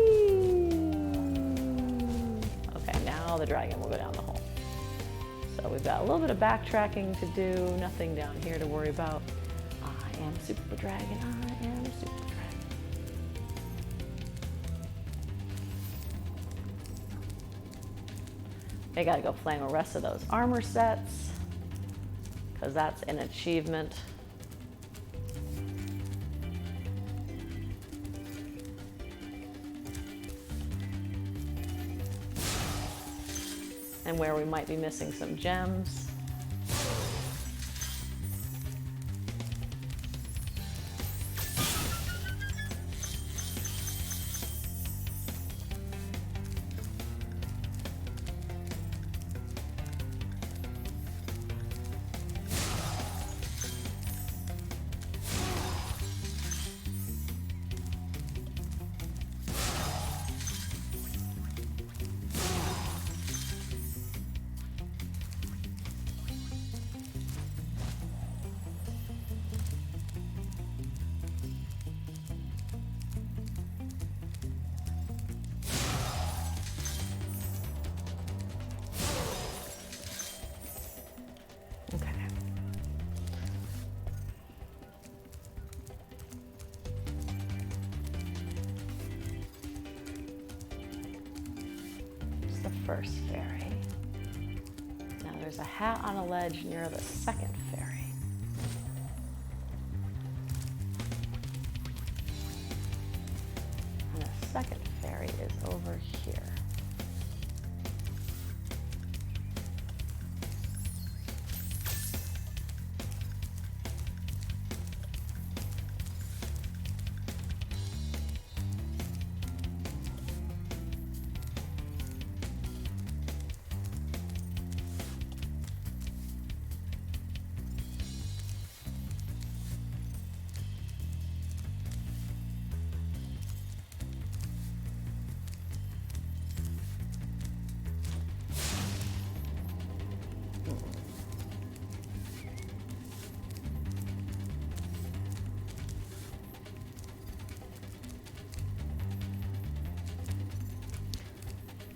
S1: Okay, now the dragon will go down the hole. So we've got a little bit of backtracking to do, nothing down here to worry about. I am super dragon, I am super dragon. I gotta go flame the rest of those armor sets, because that's an achievement. And where we might be missing some gems. the first fairy. Now there's a hat on a ledge near the second fairy. And the second fairy is over here.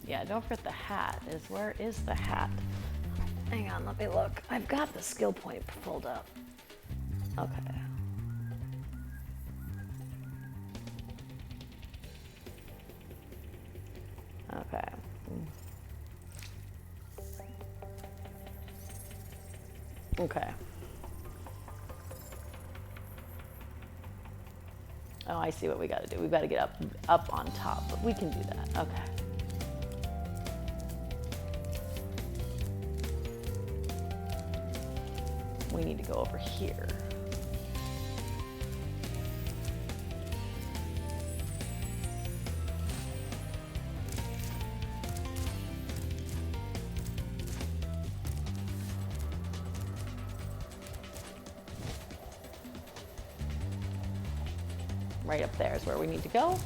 S1: Yeah, don't forget the hat. Where is the hat? Hang on, let me look. I've got the skill point pulled up. Okay. Okay. Okay. Oh, I see what we got to do. We've got to get up on top, but we can do that. Okay. We need to go over here. Right up there is where we need to go.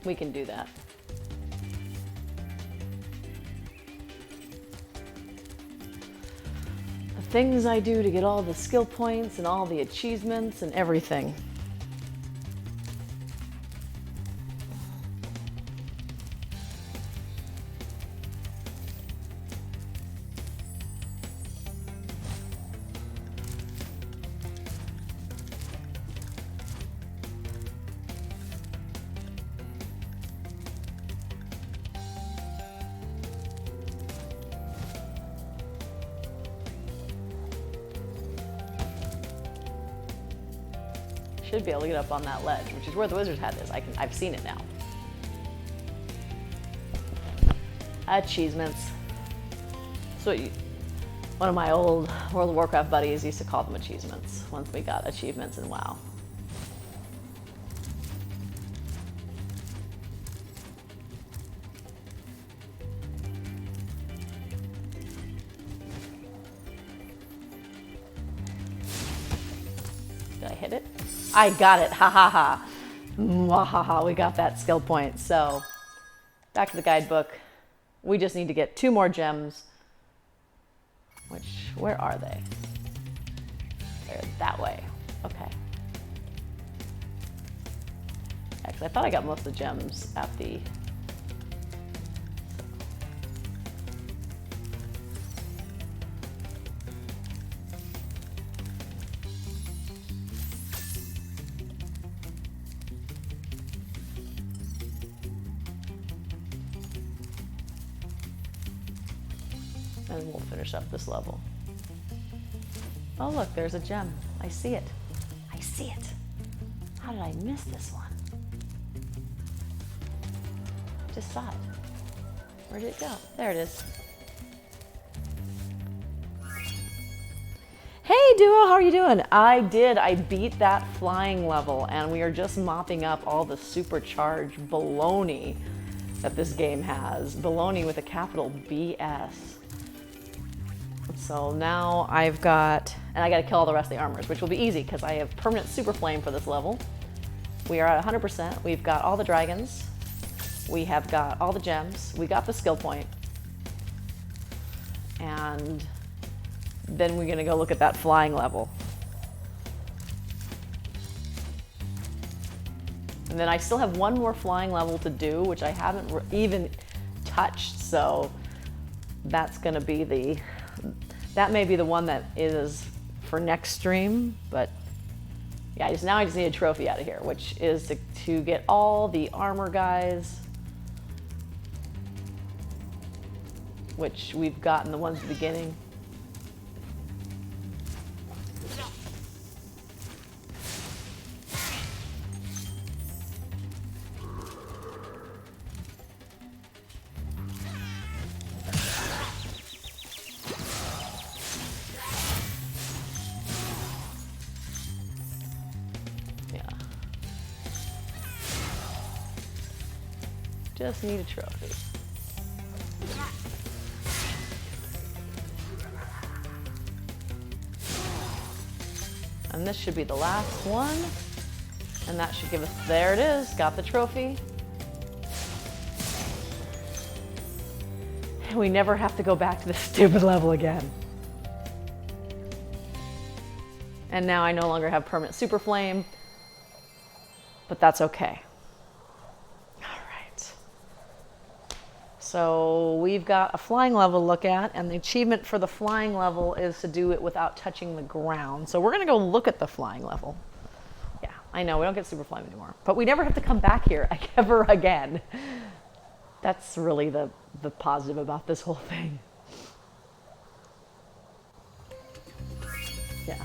S1: We can do that. Things I do to get all the skill points and all the achievements and everything. Should be able to get up on that ledge, which is where the wizard's hat is. I've seen it now. Achievements. So one of my old World of Warcraft buddies used to call them achievements once we got achievements in WoW. Did I hit it? I got it, ha ha ha. Mwahaha, we got that skill point. So, back to the guidebook. We just need to get 2 more gems. Where are they? They're that way, okay. Actually, I thought I got most of the gems at the... And we'll finish up this level. Oh look, there's a gem. I see it. I see it. How did I miss this one? Just saw it. Where did it go? There it is. Hey Duo, how are you doing? I beat that flying level and we are just mopping up all the supercharged baloney that this game has. Baloney with a capital BS. So now I've got, and I got to kill all the rest of the armors, which will be easy because I have permanent super flame for this level. We are at 100%. We've got all the dragons. We have got all the gems. We got the skill point. And then we're going to go look at that flying level. And then I still have one more flying level to do, which I haven't even touched. So that's going to be that may be the one that is for next stream, but yeah, now I just need a trophy out of here, which is to get all the armor guys. which we've gotten the ones at the beginning. Just need a trophy. And this should be the last one. And that should give us, there it is, got the trophy. And we never have to go back to this stupid level again. And now I no longer have permanent super flame, but that's okay. So we've got a flying level to look at, and the achievement for the flying level is to do it without touching the ground. So we're going to go look at the flying level. Yeah, I know, we don't get super flame anymore. But we never have to come back here ever again. That's really the positive about this whole thing. Yeah.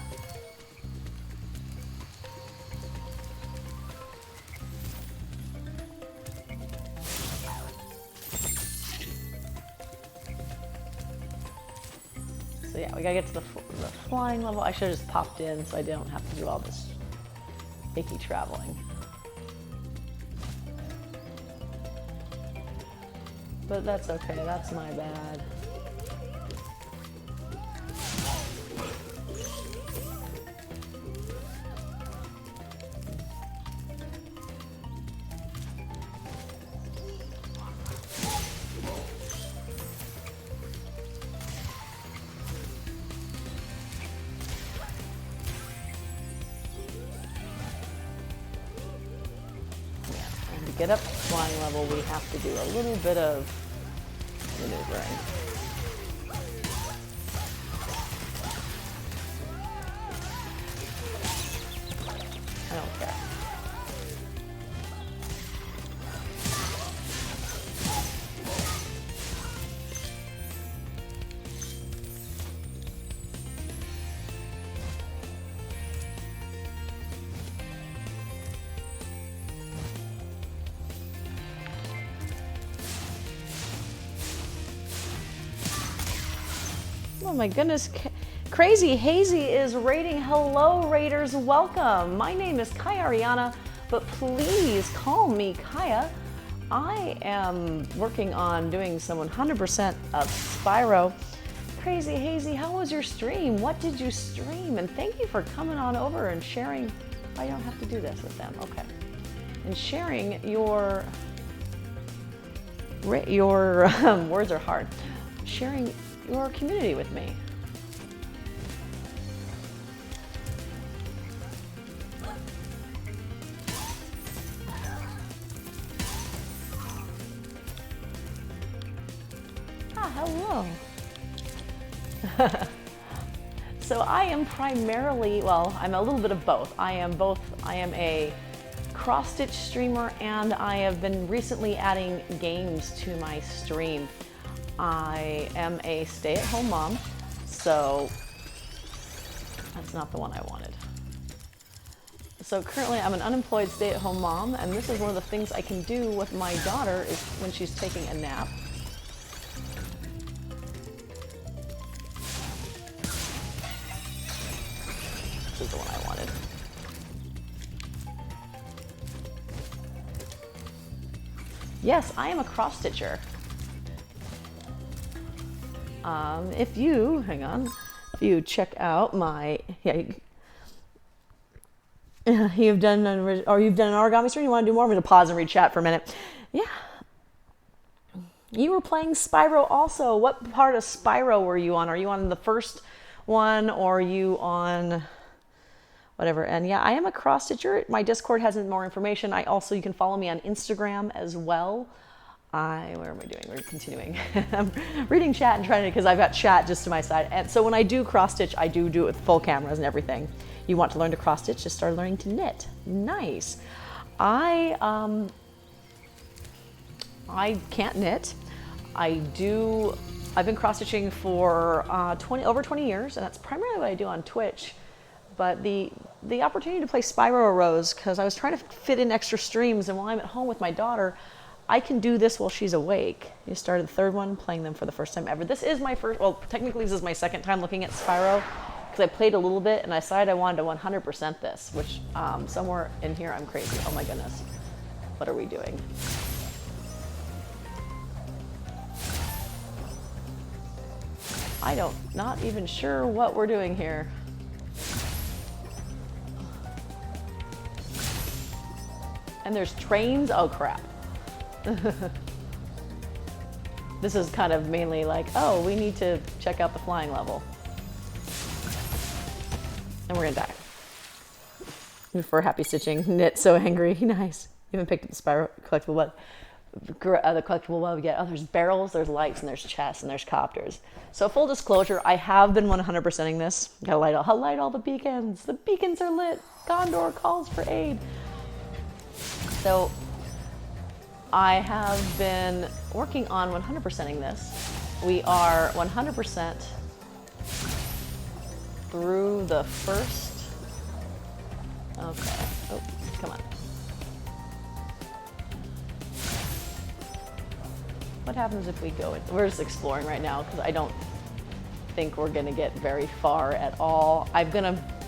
S1: So yeah, we gotta get to the flying level. I should have just popped in so I don't have to do all this icky traveling. But that's okay, that's my bad. To get up to flying level, we have to do a little bit of maneuvering. I don't care. Oh my goodness, Crazy Hazy is raiding. Hello Raiders, welcome. My name is Kaya Ariana, but please call me Kaya. I am working on doing some 100% of Spyro. Crazy Hazy, how was your stream? What did you stream? And thank you for coming on over and sharing. I don't have to do this with them, okay. And sharing your words are hard. Sharing your community with me. Ah, hello. So I am primarily, well, I'm a little bit of both. I am a cross-stitch streamer, and I have been recently adding games to my stream. I am a stay-at-home mom, so that's not the one I wanted. So currently I'm an unemployed stay-at-home mom, and this is one of the things I can do with my daughter is when she's taking a nap. This is the one I wanted. Yes, I am a cross-stitcher. If you check out my, you've done an origami stream, you want to do more? I'm going to pause and read chat for a minute. Yeah. You were playing Spyro also. What part of Spyro were you on? Are you on the first one, or are you on whatever? And yeah, I am a cross-stitcher. My Discord has more information. You can follow me on Instagram as well. Where am I doing? We're continuing. I'm reading chat and trying to, because I've got chat just to my side. And so when I do cross stitch, I do it with full cameras and everything. You want to learn to cross stitch, just start learning to knit. Nice. I can't knit. I do I've been cross-stitching for over 20 years, and that's primarily what I do on Twitch. But the opportunity to play Spyro arose because I was trying to fit in extra streams, and while I'm at home with my daughter, I can do this while she's awake. I started the third one, playing them for the first time ever. This is my first, well, technically this is my second time looking at Spyro, because I played a little bit and I decided I wanted to 100% this, which somewhere in here I'm crazy. Oh my goodness. What are we doing? Not even sure what we're doing here. And there's trains? Oh crap. This is kind of mainly like, oh, we need to check out the flying level. And we're gonna die. For happy stitching, knit so angry, nice. Even picked up the Spyro collectible web. The collectible web yet. Oh, there's barrels, there's lights, and there's chests, and there's copters. So full disclosure, I have been 100%ing this. Gotta light all the beacons. The beacons are lit. Gondor calls for aid. So I have been working on 100%ing this. We are 100% through the first. Okay. Oh, come on. What happens if we go in? We're just exploring right now because I don't think we're going to get very far at all.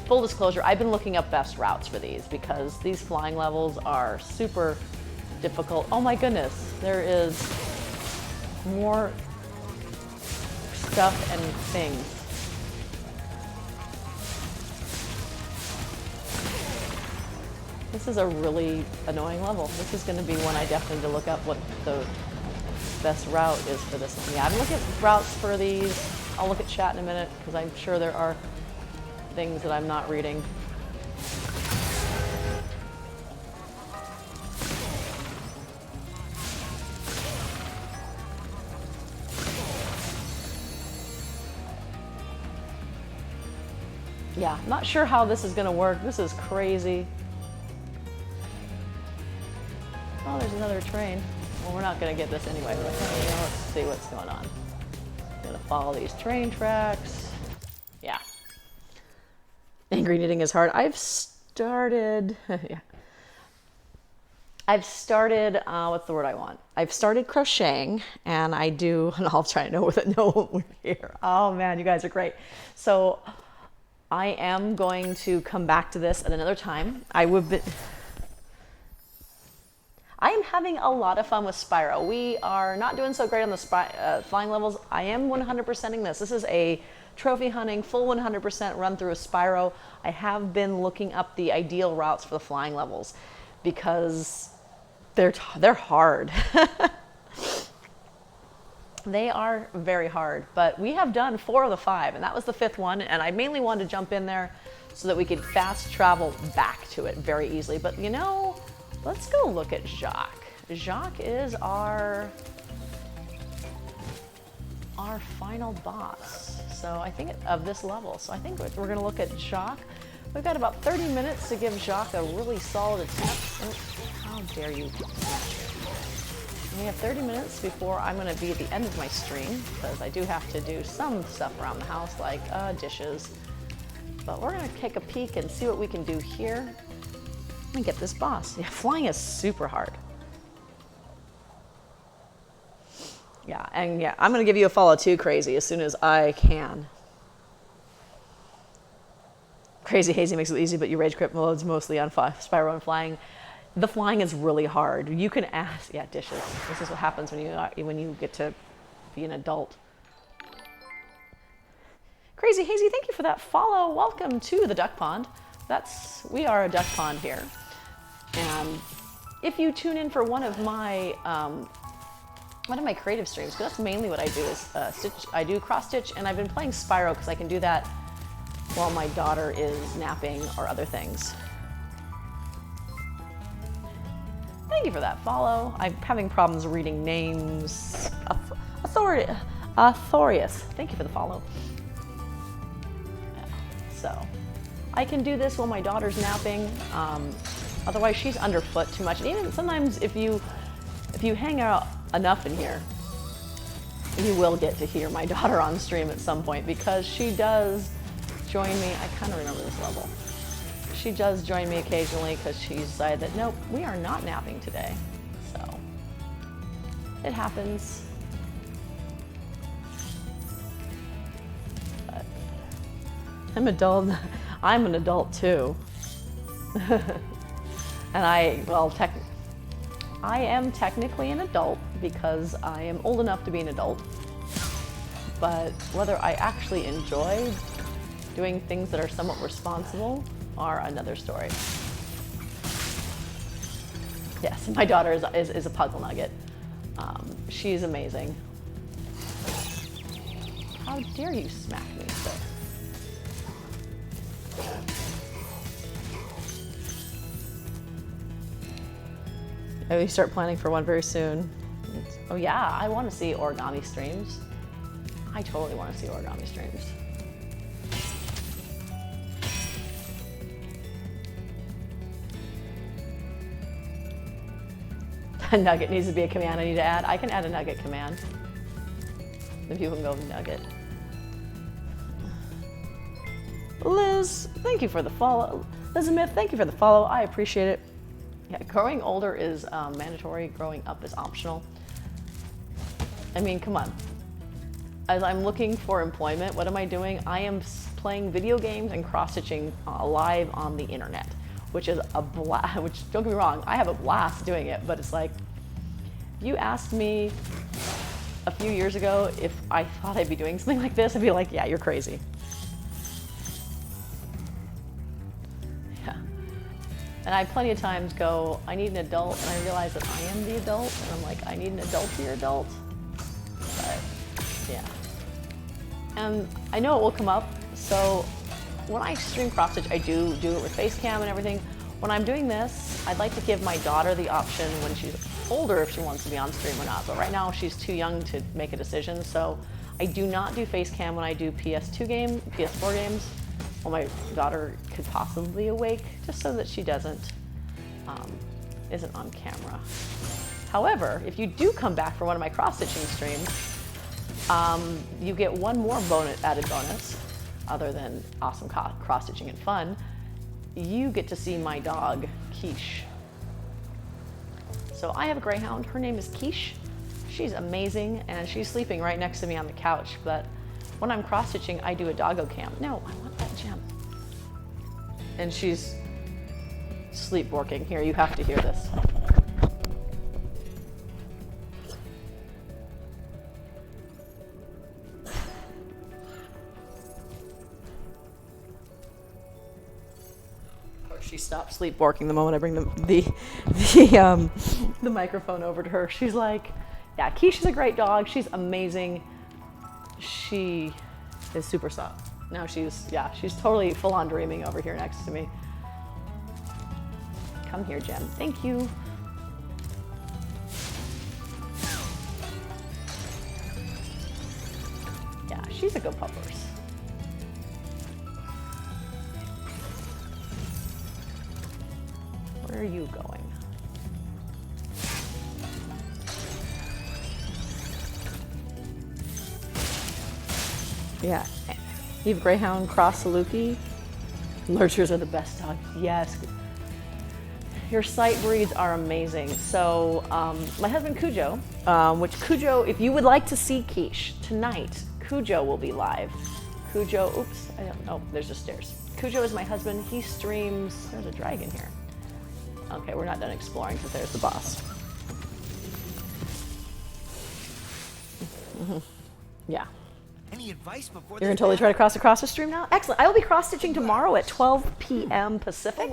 S1: Full disclosure, I've been looking up best routes for these because these flying levels are super difficult. Oh my goodness, there is more stuff and things. This is a really annoying level. This is going to be one I definitely need to look up what the best route is for this one. Yeah, I'm looking at routes for these. I'll look at chat in a minute because I'm sure there are things that I'm not reading. Yeah, not sure how this is going to work. This is crazy. Oh, there's another train. Well, we're not going to get this anyway. But, let's see what's going on. I'm going to follow these train tracks. Yeah. Angry knitting is hard. I've started, yeah. What's the word I want? I've started crocheting, and I do, and I'll try to know with it. No, we're here. Oh man, you guys are great. So I am going to come back to this at another time. I am having a lot of fun with Spyro. We are not doing so great on the flying levels. I am 100%ing this. This is a trophy hunting, full 100% run through a Spyro. I have been looking up the ideal routes for the flying levels because they're hard. They are very hard, but we have done 4 of the 5, and that was the 5th one, and I mainly wanted to jump in there so that we could fast travel back to it very easily. But you know, let's go look at Jacques. Jacques is our final boss. So I think of this level. So I think we're going to look at Jacques. We've got about 30 minutes to give Jacques a really solid attempt. Oh, how dare you? And we have 30 minutes before I'm going to be at the end of my stream because I do have to do some stuff around the house like dishes. But we're going to take a peek and see what we can do here. Let me get this boss. Yeah, flying is super hard. Yeah, and yeah, I'm going to give you a follow too, Crazy, as soon as I can. Crazy Hazy makes it easy, but you rage quit modes mostly on Spyro and flying. The flying is really hard. You can ask, yeah, dishes. This is what happens when you get to be an adult. Crazy Hazy, thank you for that follow. Welcome to the duck pond. We are a duck pond here. And if you tune in for one of my creative streams, because that's mainly what I do is I do cross stitch, and I've been playing Spyro because I can do that while my daughter is napping or other things. Thank you for that follow. I'm having problems reading names. Authorius. Thank you for the follow. So I can do this while my daughter's napping. Otherwise, she's underfoot too much. And even sometimes, if you hang out enough in here, you will get to hear my daughter on stream at some point because she does join me. I kind of remember this level. She does join me occasionally because she decided that, nope, we are not napping today. So it happens. But I'm adult. I'm an adult too. And I am technically an adult because I am old enough to be an adult. But whether I actually enjoy doing things that are somewhat responsible are another story. Yes, my daughter is a puzzle nugget. She's amazing. How dare you smack me, sir? We start planning for one very soon. Oh yeah, I want to see origami streams. I totally want to see origami streams. A nugget needs to be a command I need to add. I can add a nugget command. If you can go nugget. Liz, thank you for the follow. Elizabeth, thank you for the follow. I appreciate it. Yeah, growing older is mandatory. Growing up is optional. I mean, come on. As I'm looking for employment, what am I doing? I am playing video games and cross-stitching live on the internet, which is a blast. Which, don't get me wrong, I have a blast doing it, but it's like, if you asked me a few years ago if I thought I'd be doing something like this, I'd be like, yeah, you're crazy. Yeah. And I plenty of times go, I need an adult, and I realize that I am the adult, and I'm like, I need an adultier adult. But, yeah. And I know it will come up, so when I stream cross-stitch, I do it with face cam and everything. When I'm doing this, I'd like to give my daughter the option when she's older if she wants to be on stream or not. But right now, she's too young to make a decision, so I do not do face cam when I do PS4 games. Well, my daughter could possibly awake, just so that she isn't on camera. However, if you do come back for one of my cross-stitching streams, you get one more added bonus, other than awesome cross-stitching and fun. You get to see my dog, Quiche. So I have a greyhound. Her name is Quiche. She's amazing, and she's sleeping right next to me on the couch. But when I'm cross-stitching, I do a doggo cam. No, I want that gem. And she's sleepwalking. Here, you have to hear this. She stopped sleepwalking the moment I bring the microphone over to her. She's like, yeah, Keisha's a great dog. She's amazing. She is super soft. Now she's totally full on dreaming over here next to me. Come here, Jem. Thank you. Yeah, she's a good puppers. Where are you going? Yeah, Eve Greyhound Cross Saluki. Lurchers are the best dogs. Yes. Your sight breeds are amazing. So my husband Cujo, which Cujo, if you would like to see Quiche tonight, Cujo will be live. Cujo, oops, I don't know, there's the stairs. Cujo is my husband. He streams, there's a dragon here. Okay, we're not done exploring because there's the boss. Yeah.
S3: Any advice before
S1: You're gonna totally try to cross the stream now? Excellent. I will be cross-stitching tomorrow at 12 p.m. Pacific,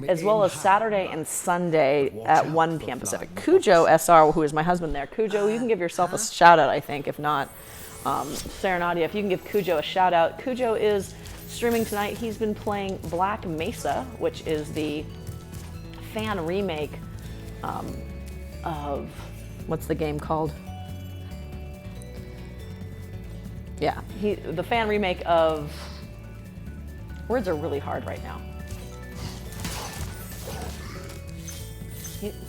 S1: as well as Saturday and Sunday at 1 p.m. Pacific. Cujo SR, who is my husband there. Cujo, you can give yourself a shout out, I think. If not, Sarah Nadia, if you can give Cujo a shout out. Cujo is streaming tonight. He's been playing Black Mesa, which is the fan remake of, what's the game called? Yeah, the fan remake of, words are really hard right now.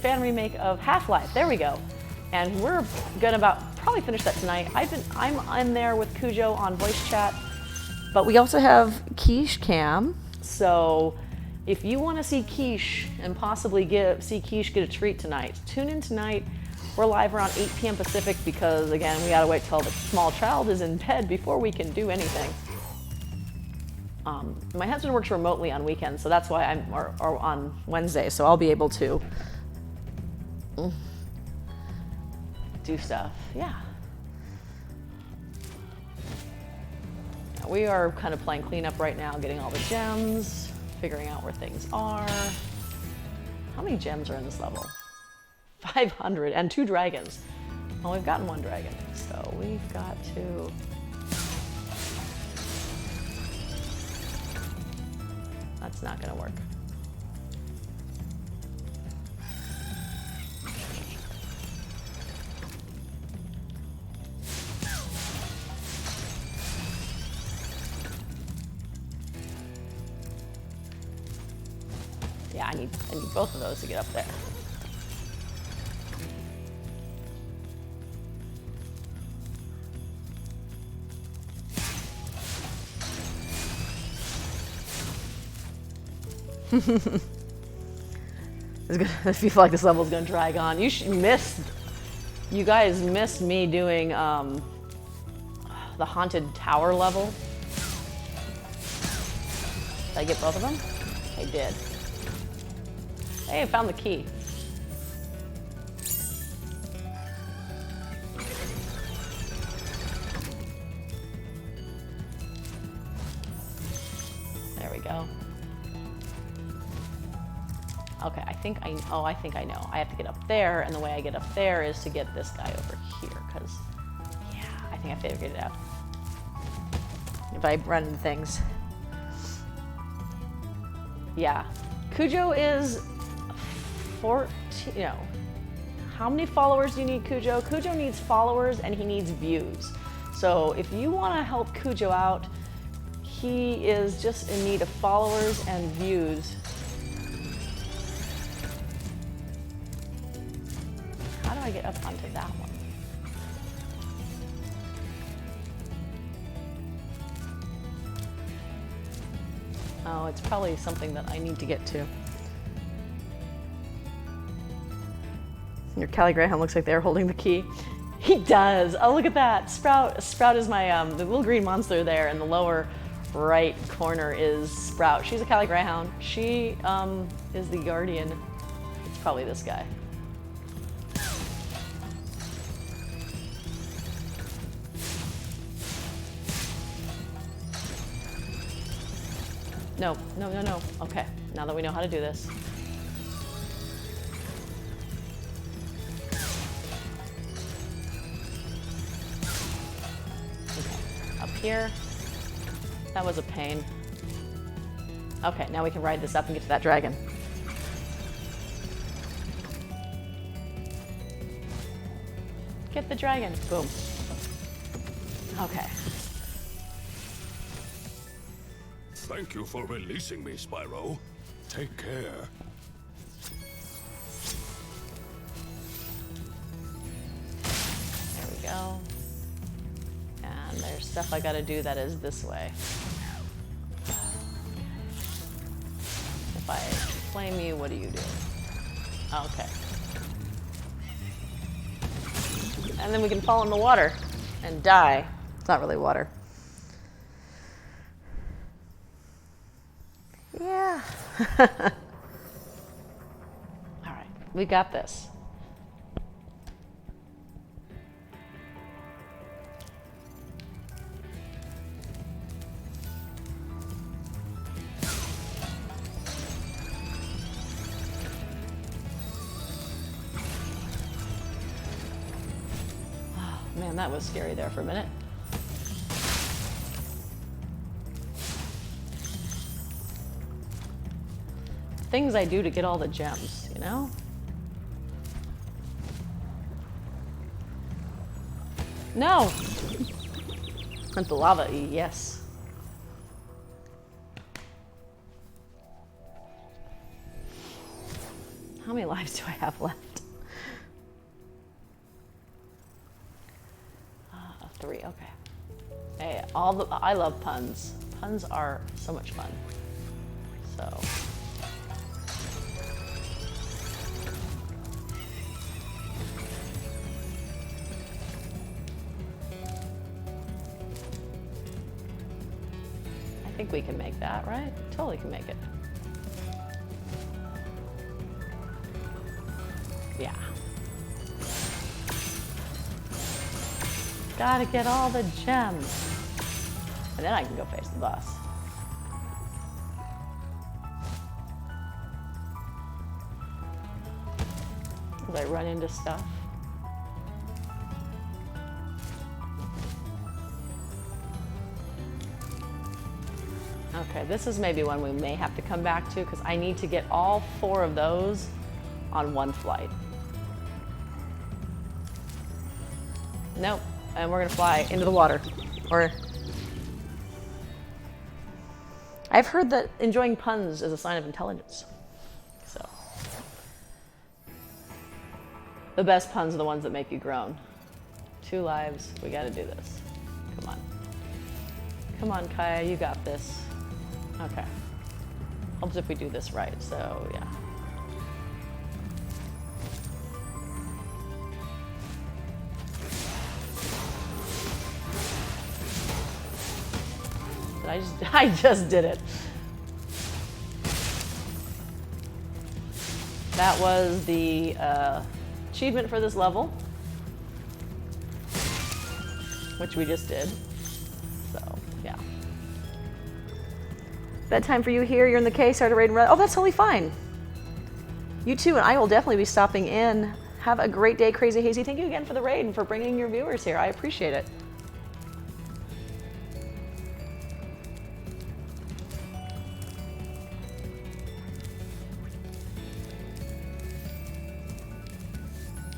S1: Fan remake of Half-Life, there we go. And we're gonna probably finish that tonight. I'm in there with Cujo on voice chat, but we also have Quiche Cam. So if you want to see Quiche and possibly see Quiche get a treat tonight, tune in tonight. We're live around 8 p.m. Pacific because, again, we got to wait till the small child is in bed before we can do anything. My husband works remotely on weekends, so that's why or on Wednesday, so I'll be able to do stuff. Yeah. We are kind of playing cleanup right now, getting all the gems, figuring out where things are. How many gems are in this level? 500 and 2 dragons. Well, we've gotten 1 dragon, so we've got to... That's not gonna work. Yeah, I need both of those to get up there. I feel like this level's gonna drag on. You guys missed me doing the haunted tower level. Did I get both of them? I did. Hey, I found the key. There we go. Okay, I think I know. I have to get up there, and the way I get up there is to get this guy over here, because, yeah, I think I figured it out. If I run into things. Yeah. Cujo is 14, how many followers do you need, Cujo? Cujo needs followers, and he needs views. So if you want to help Cujo out, he is just in need of followers and views. How do I get up onto that one? Oh, it's probably something that I need to get to. Your Callie Greyhound looks like they're holding the key. He does. Oh, look at that. Sprout is my, the little green monster there in the lower right corner is Sprout. She's a Callie Greyhound. She is the guardian. It's probably this guy. No. Okay, now that we know how to do this. Okay, up here. That was a pain. Okay, now we can ride this up and get to that dragon. Get the dragon. Boom. Okay.
S2: Thank you for releasing me, Spyro. Take care.
S1: There we go. And there's stuff I gotta do that is this way. If I flame you, what do you do? Okay. And then we can fall in the water and die. It's not really water. Yeah. All right, we got this. Oh, man, that was scary there for a minute. Things I do to get all the gems, you know? No! Hunt the lava, yes. How many lives do I have left? 3. Okay. Hey, I love puns. Puns are so much fun. So. I think we can make that, right? Totally can make it. Yeah. Gotta get all the gems. And then I can go face the boss. As I run into stuff. Okay, this is maybe one we may have to come back to because I need to get all 4 of those on one flight. Nope, and we're gonna fly into the water. Or I've heard that enjoying puns is a sign of intelligence. So the best puns are the ones that make you groan. 2 lives, we gotta do this. Come on. Come on, Kaya, you got this. Okay. Helps if we do this right, so yeah. I just did it. That was the achievement for this level, which we just did. So, yeah. Bedtime for you here. You're in the case. Start a raid and run. Oh, that's totally fine. You too, and I will definitely be stopping in. Have a great day, Crazy Hazy. Thank you again for the raid and for bringing your viewers here. I appreciate it.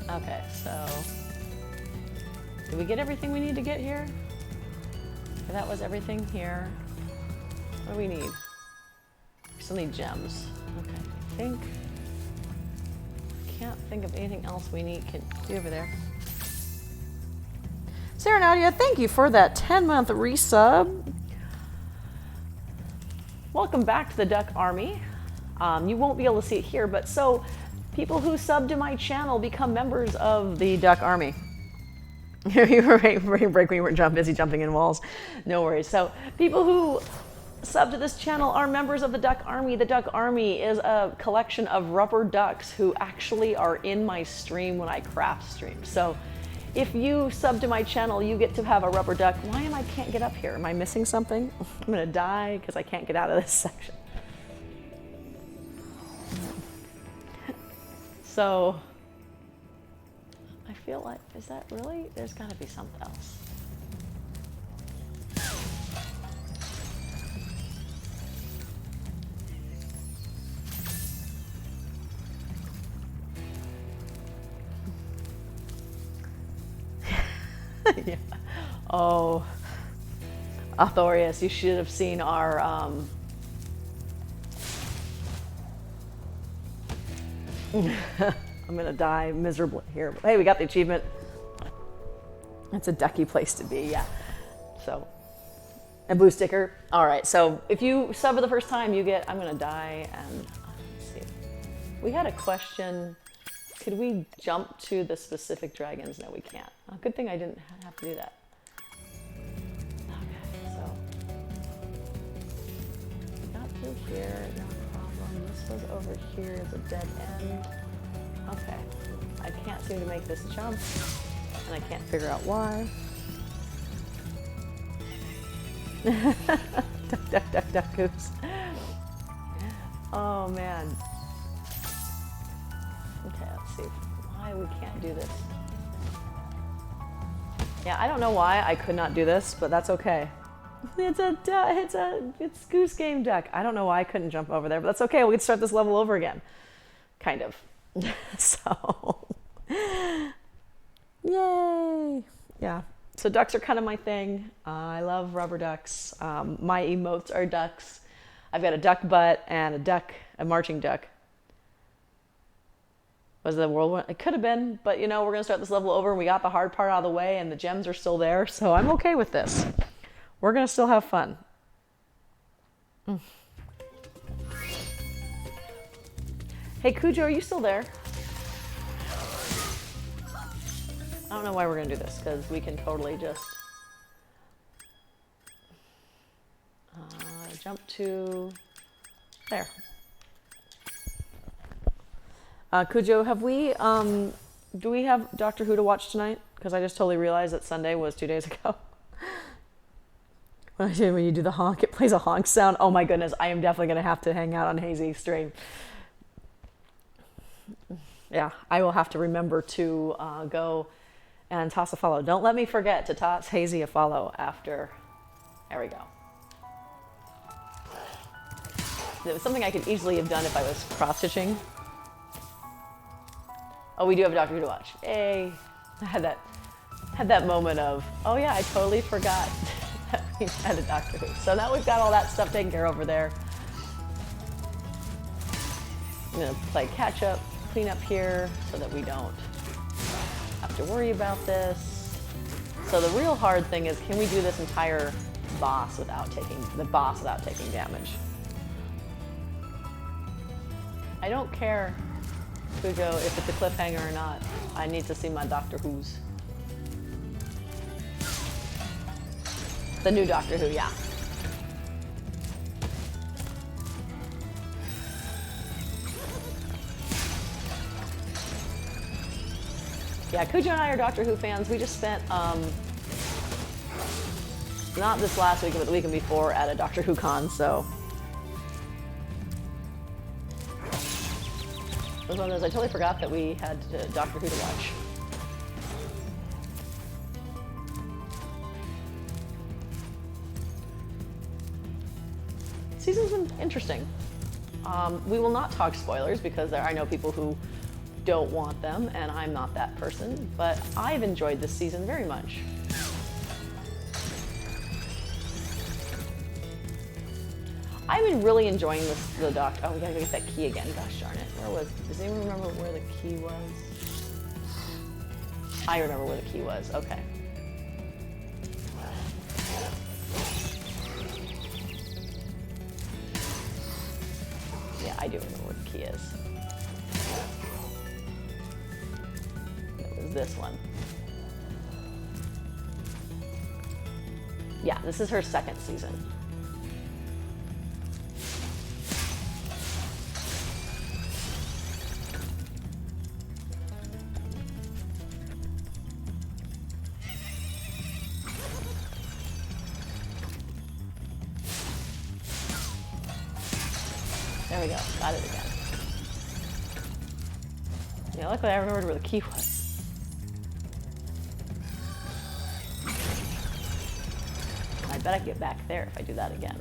S1: Okay, so did we get everything we need to get here? Okay, that was everything here. What do we need? We still need gems. Okay, can't think of anything else we need. Can do over there. Sarah Nadia, thank you for that 10-month resub. Welcome back to the Duck Army. You won't be able to see it here, but so people who sub to my channel become members of the Duck Army. You were break when you weren't busy jumping in walls. No worries. So people who sub to this channel are members of the Duck Army. The Duck Army is a collection of rubber ducks who actually are in my stream when I craft stream. So if you sub to my channel, you get to have a rubber duck. Why am I can't get up here? Am I missing something? I'm gonna die because I can't get out of this section. So I feel like, is that really? There's gotta be something else. Yeah. Oh, Arthurius, you should have seen our I'm gonna die miserably here. Hey, we got the achievement. It's a ducky place to be, yeah. So, a blue sticker. All right, so if you sub for the first time, you get, I'm gonna die, and let's see. We had a question, could we jump to the specific dragons? No, we can't. Oh, good thing I didn't have to do that. Okay, so, we got through here, no problem. This was over here as a dead end. Okay, I can't seem to make this jump, and I can't figure out why. Duck, duck, duck, duck, goose. Oh, man. Okay, let's see why we can't do this. Yeah, I don't know why I could not do this, but that's okay. It's Goose Game Duck. I don't know why I couldn't jump over there, but that's okay. We can start this level over again. Kind of. So, yay. Yeah. So ducks are kind of my thing. I love rubber ducks. My emotes are ducks. I've got a duck butt and a marching duck. Was the whirlwind? It could have been, but you know, we're gonna start this level over and we got the hard part out of the way and the gems are still there, so I'm okay with this. We're gonna still have fun. Hey Cujo, are you still there? I don't know why we're gonna do this, because we can totally just jump to there. Cujo, have we, do we have Doctor Who to watch tonight? Because I just totally realized that Sunday was 2 days ago. When you do the honk, it plays a honk sound. Oh my goodness, I am definitely going to have to hang out on Hazy's stream. Yeah, I will have to remember to go and toss a follow. Don't let me forget to toss Hazy a follow after. There we go. It was something I could easily have done if I was cross-stitching. Oh, we do have Doctor Who to watch. Yay. I had that moment of, oh yeah, I totally forgot that we had a Doctor Who. So now we've got all that stuff taken care of over there. I'm gonna play catch up, clean up here so that we don't have to worry about this. So the real hard thing is, can we do this entire boss without taking damage? I don't care, Cujo, if it's a cliffhanger or not. I need to see my Doctor Who's. The new Doctor Who, yeah. Yeah, Cujo and I are Doctor Who fans. We just spent, not this last weekend, but the weekend before at a Doctor Who con, so. It was one of those, I totally forgot that we had Doctor Who to watch. Season's been interesting. We will not talk spoilers because I know people who don't want them, and I'm not that person, but I've enjoyed this season very much. I've been really enjoying the doc. Oh, we gotta go get that key again. Gosh darn it. Does anyone remember where the key was? I remember where the key was. Okay. Yeah, I do remember where the key is. It was this one. Yeah, this is her second season. There we go, got it again. Yeah, luckily I remembered where the key was. I bet I can get back there if I do that again.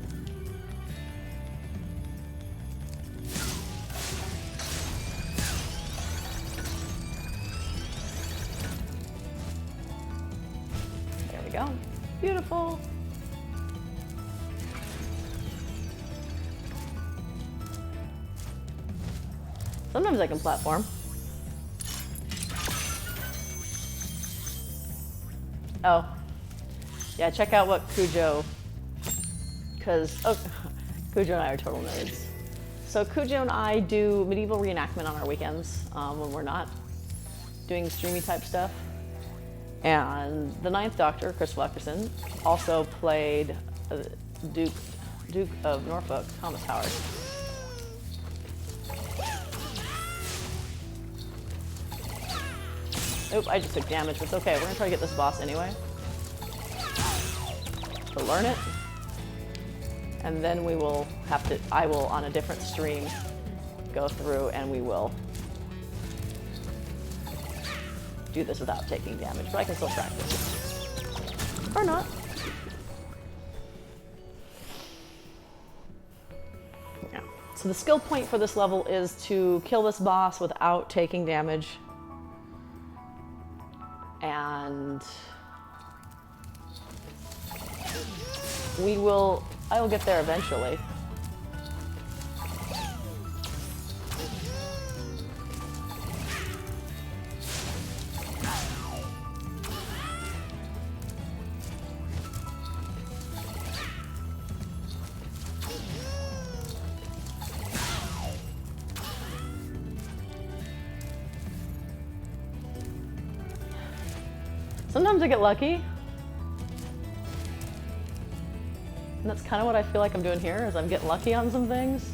S1: There we go. Beautiful. Sometimes I can platform. Oh. Yeah, check out what Cujo, Cujo and I are total nerds. So Cujo and I do medieval reenactment on our weekends when we're not doing streamy type stuff. And the Ninth Doctor, Chris Fleckerson, also played Duke of Norfolk, Thomas Howard. Oop, I just took damage, but it's okay. We're gonna try to get this boss anyway. To learn it. And then we will have to, I will, on a different stream, go through and we will do this without taking damage, but I can still practice. Or not. Yeah. So the skill point for this level is to kill this boss without taking damage. And I will get there eventually. Sometimes I get lucky. And that's kind of what I feel like I'm doing here, is I'm getting lucky on some things.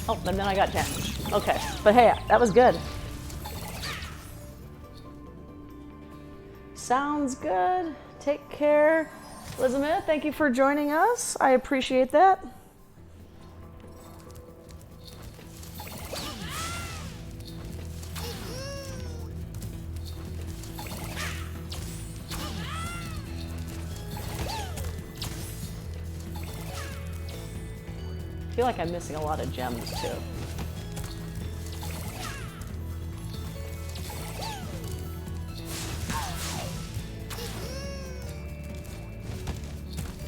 S1: Oh, and then I got damaged. Okay, but hey, that was good. Sounds good. Take care. Elizabeth, thank you for joining us. I appreciate that. I feel like I'm missing a lot of gems too.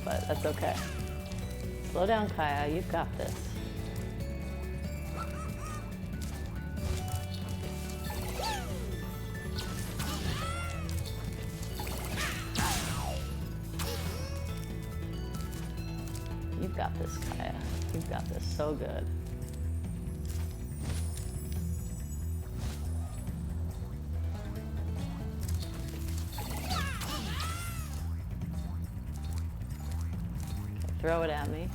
S1: But that's okay. Slow down, Kaya. You've got this. You've got this, Kaya. You've got this so good. Throw it at me.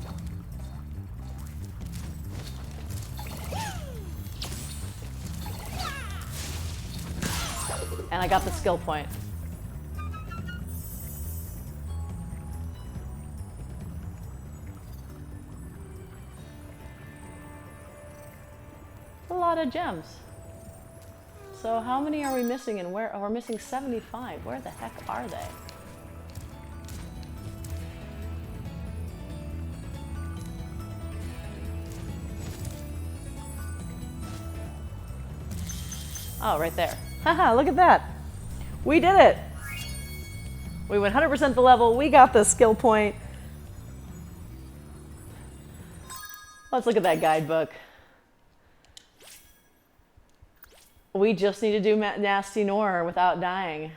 S1: And I got the skill point. A lot of gems. So how many are we missing, and where? Oh, we're missing 75. Where the heck are they? Oh, right there. Haha, look at that. We did it. We went 100% the level. We got the skill point. Let's look at that guidebook. We just need to do Nasty Nor without dying.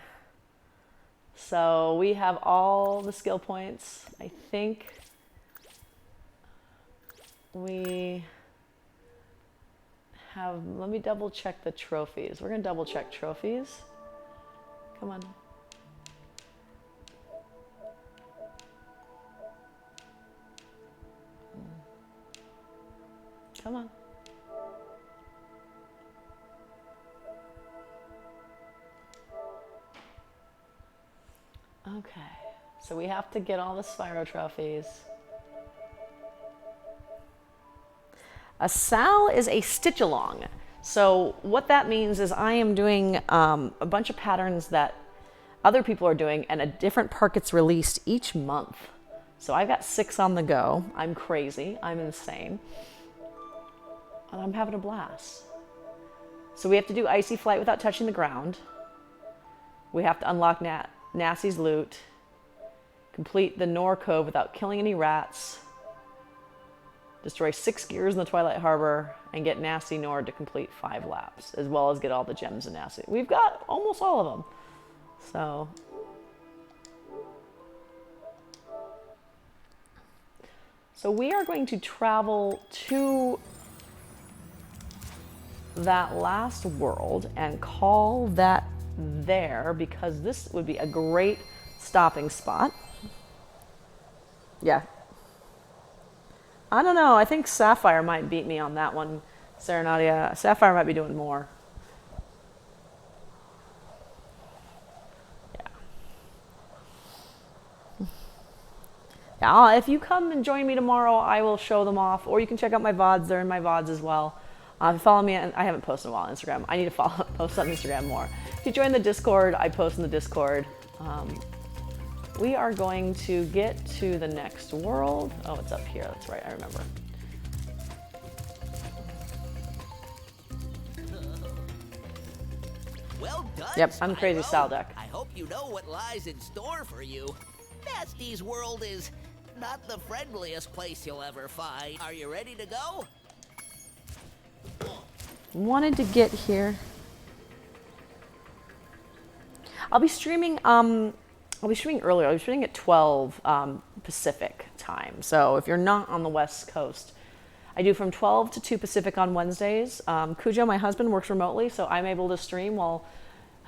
S1: So we have all the skill points. I think we have, let me double check the trophies. We're gonna double check trophies. Come on. Come on. Okay, so we have to get all the Spyro trophies. A Sal is a stitch along. So what that means is I am doing a bunch of patterns that other people are doing, and a different part gets released each month. So I've got 6 on the go. I'm crazy. I'm insane. And I'm having a blast. So we have to do Icy Flight without touching the ground. We have to unlock Nasty's loot. Complete the Nor Cove without killing any rats. Destroy 6 gears in the Twilight Harbor, and get Nasty Nor to complete 5 laps, as well as get all the gems in Nasty. We've got almost all of them. So we are going to travel to that last world and call that there, because this would be a great stopping spot. Yeah. I don't know. I think Sapphire might beat me on that one, Serenadia. Sapphire might be doing more. Yeah, if you come and join me tomorrow, I will show them off. Or you can check out my VODs. They're in my VODs as well. If you follow me, I haven't posted in a while on Instagram. I need to post on Instagram more. If you join the Discord, I post in the Discord. We are going to get to the next world. Oh, it's up here. That's right. I remember.
S3: Well done,
S1: Yep, I'm
S3: Spyro.
S1: crazy style deck.
S3: I hope you know what lies in store for you. Nasty's world is not the friendliest place you'll ever find. Are you ready to go?
S1: Wanted to get here. I'll be streaming earlier. I'll be streaming at 12. Pacific time. So if you're not on the West Coast, I do from 12 to 2 Pacific on Wednesdays. Cujo, my husband, works remotely, so I'm able to stream while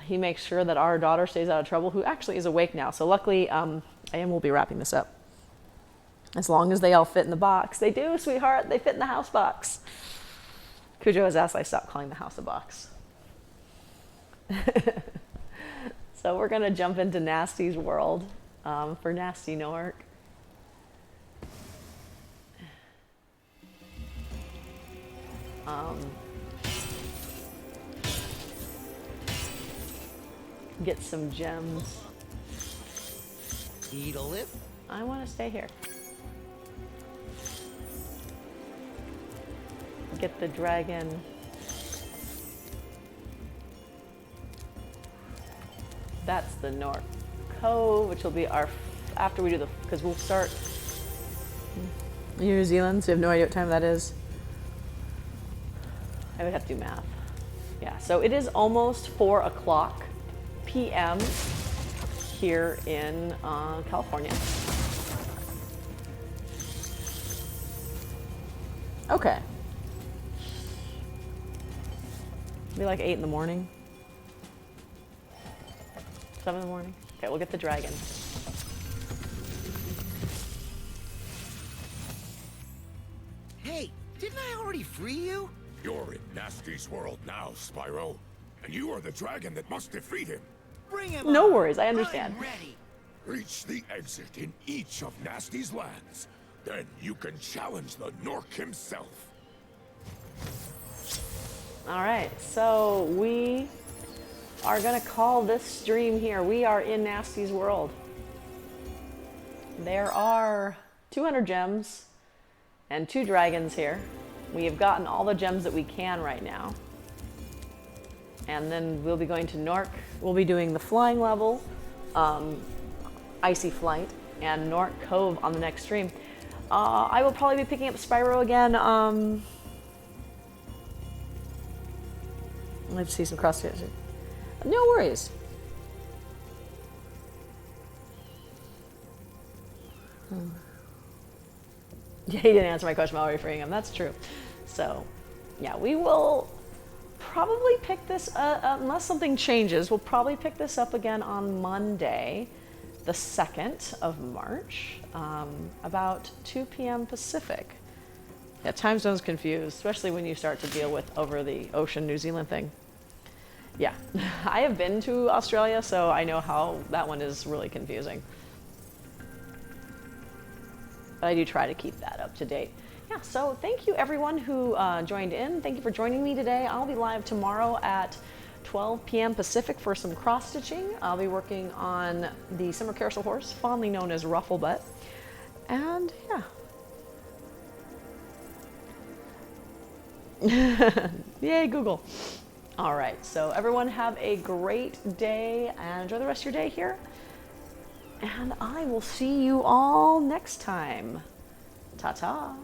S1: he makes sure that our daughter stays out of trouble, who actually is awake now. So luckily, I will be wrapping this up. As long as they all fit in the box. They do, sweetheart. They fit in the house box. Cujo has asked I stop calling the house a box. So we're going to jump into Nasty's world for Nasty Nork. Get some gems.
S3: Eat a lip.
S1: I want to stay here. Get the dragon. That's the North Cove, which will be our, after we do the, because we'll start New Zealand, so you have no idea what time that is. I would have to do math. Yeah, so it is almost 4 o'clock p.m. here in California. Okay. Be like 8 in the morning. 7 in the morning. Okay, we'll get the dragon.
S3: Hey, didn't I already free you?
S2: You're in Nasty's world now, Spyro. And you are the dragon that must defeat him.
S3: Bring him
S1: No
S3: on.
S1: worries, I understand.
S3: I'm ready.
S2: Reach the exit in each of Nasty's lands. Then you can challenge the Nork himself.
S1: All right, so we are going to call this stream here. We are in Nasty's world. There are 200 gems and 2 dragons here. We have gotten all the gems that we can right now. And then we'll be going to Nork. We'll be doing the flying level, Icy Flight, and Nork Cove on the next stream. I will probably be picking up Spyro again. Let's see some cross. No worries. Yeah, he didn't answer my question while we were freeing him. That's true. So, yeah, we will probably pick this unless something changes. We'll probably pick this up again on Monday, the 2nd of March, about 2 p.m. Pacific. Yeah, time zone's confused, especially when you start to deal with over the ocean New Zealand thing. Yeah, I have been to Australia, so I know how that one is really confusing. But I do try to keep that up to date. Yeah, so thank you everyone who joined in. Thank you for joining me today. I'll be live tomorrow at 12 p.m. Pacific for some cross-stitching. I'll be working on the Summer Carousel horse, fondly known as Rufflebutt. And yeah. Yay, Google. All right, so everyone have a great day and enjoy the rest of your day here. And I will see you all next time. Ta-ta.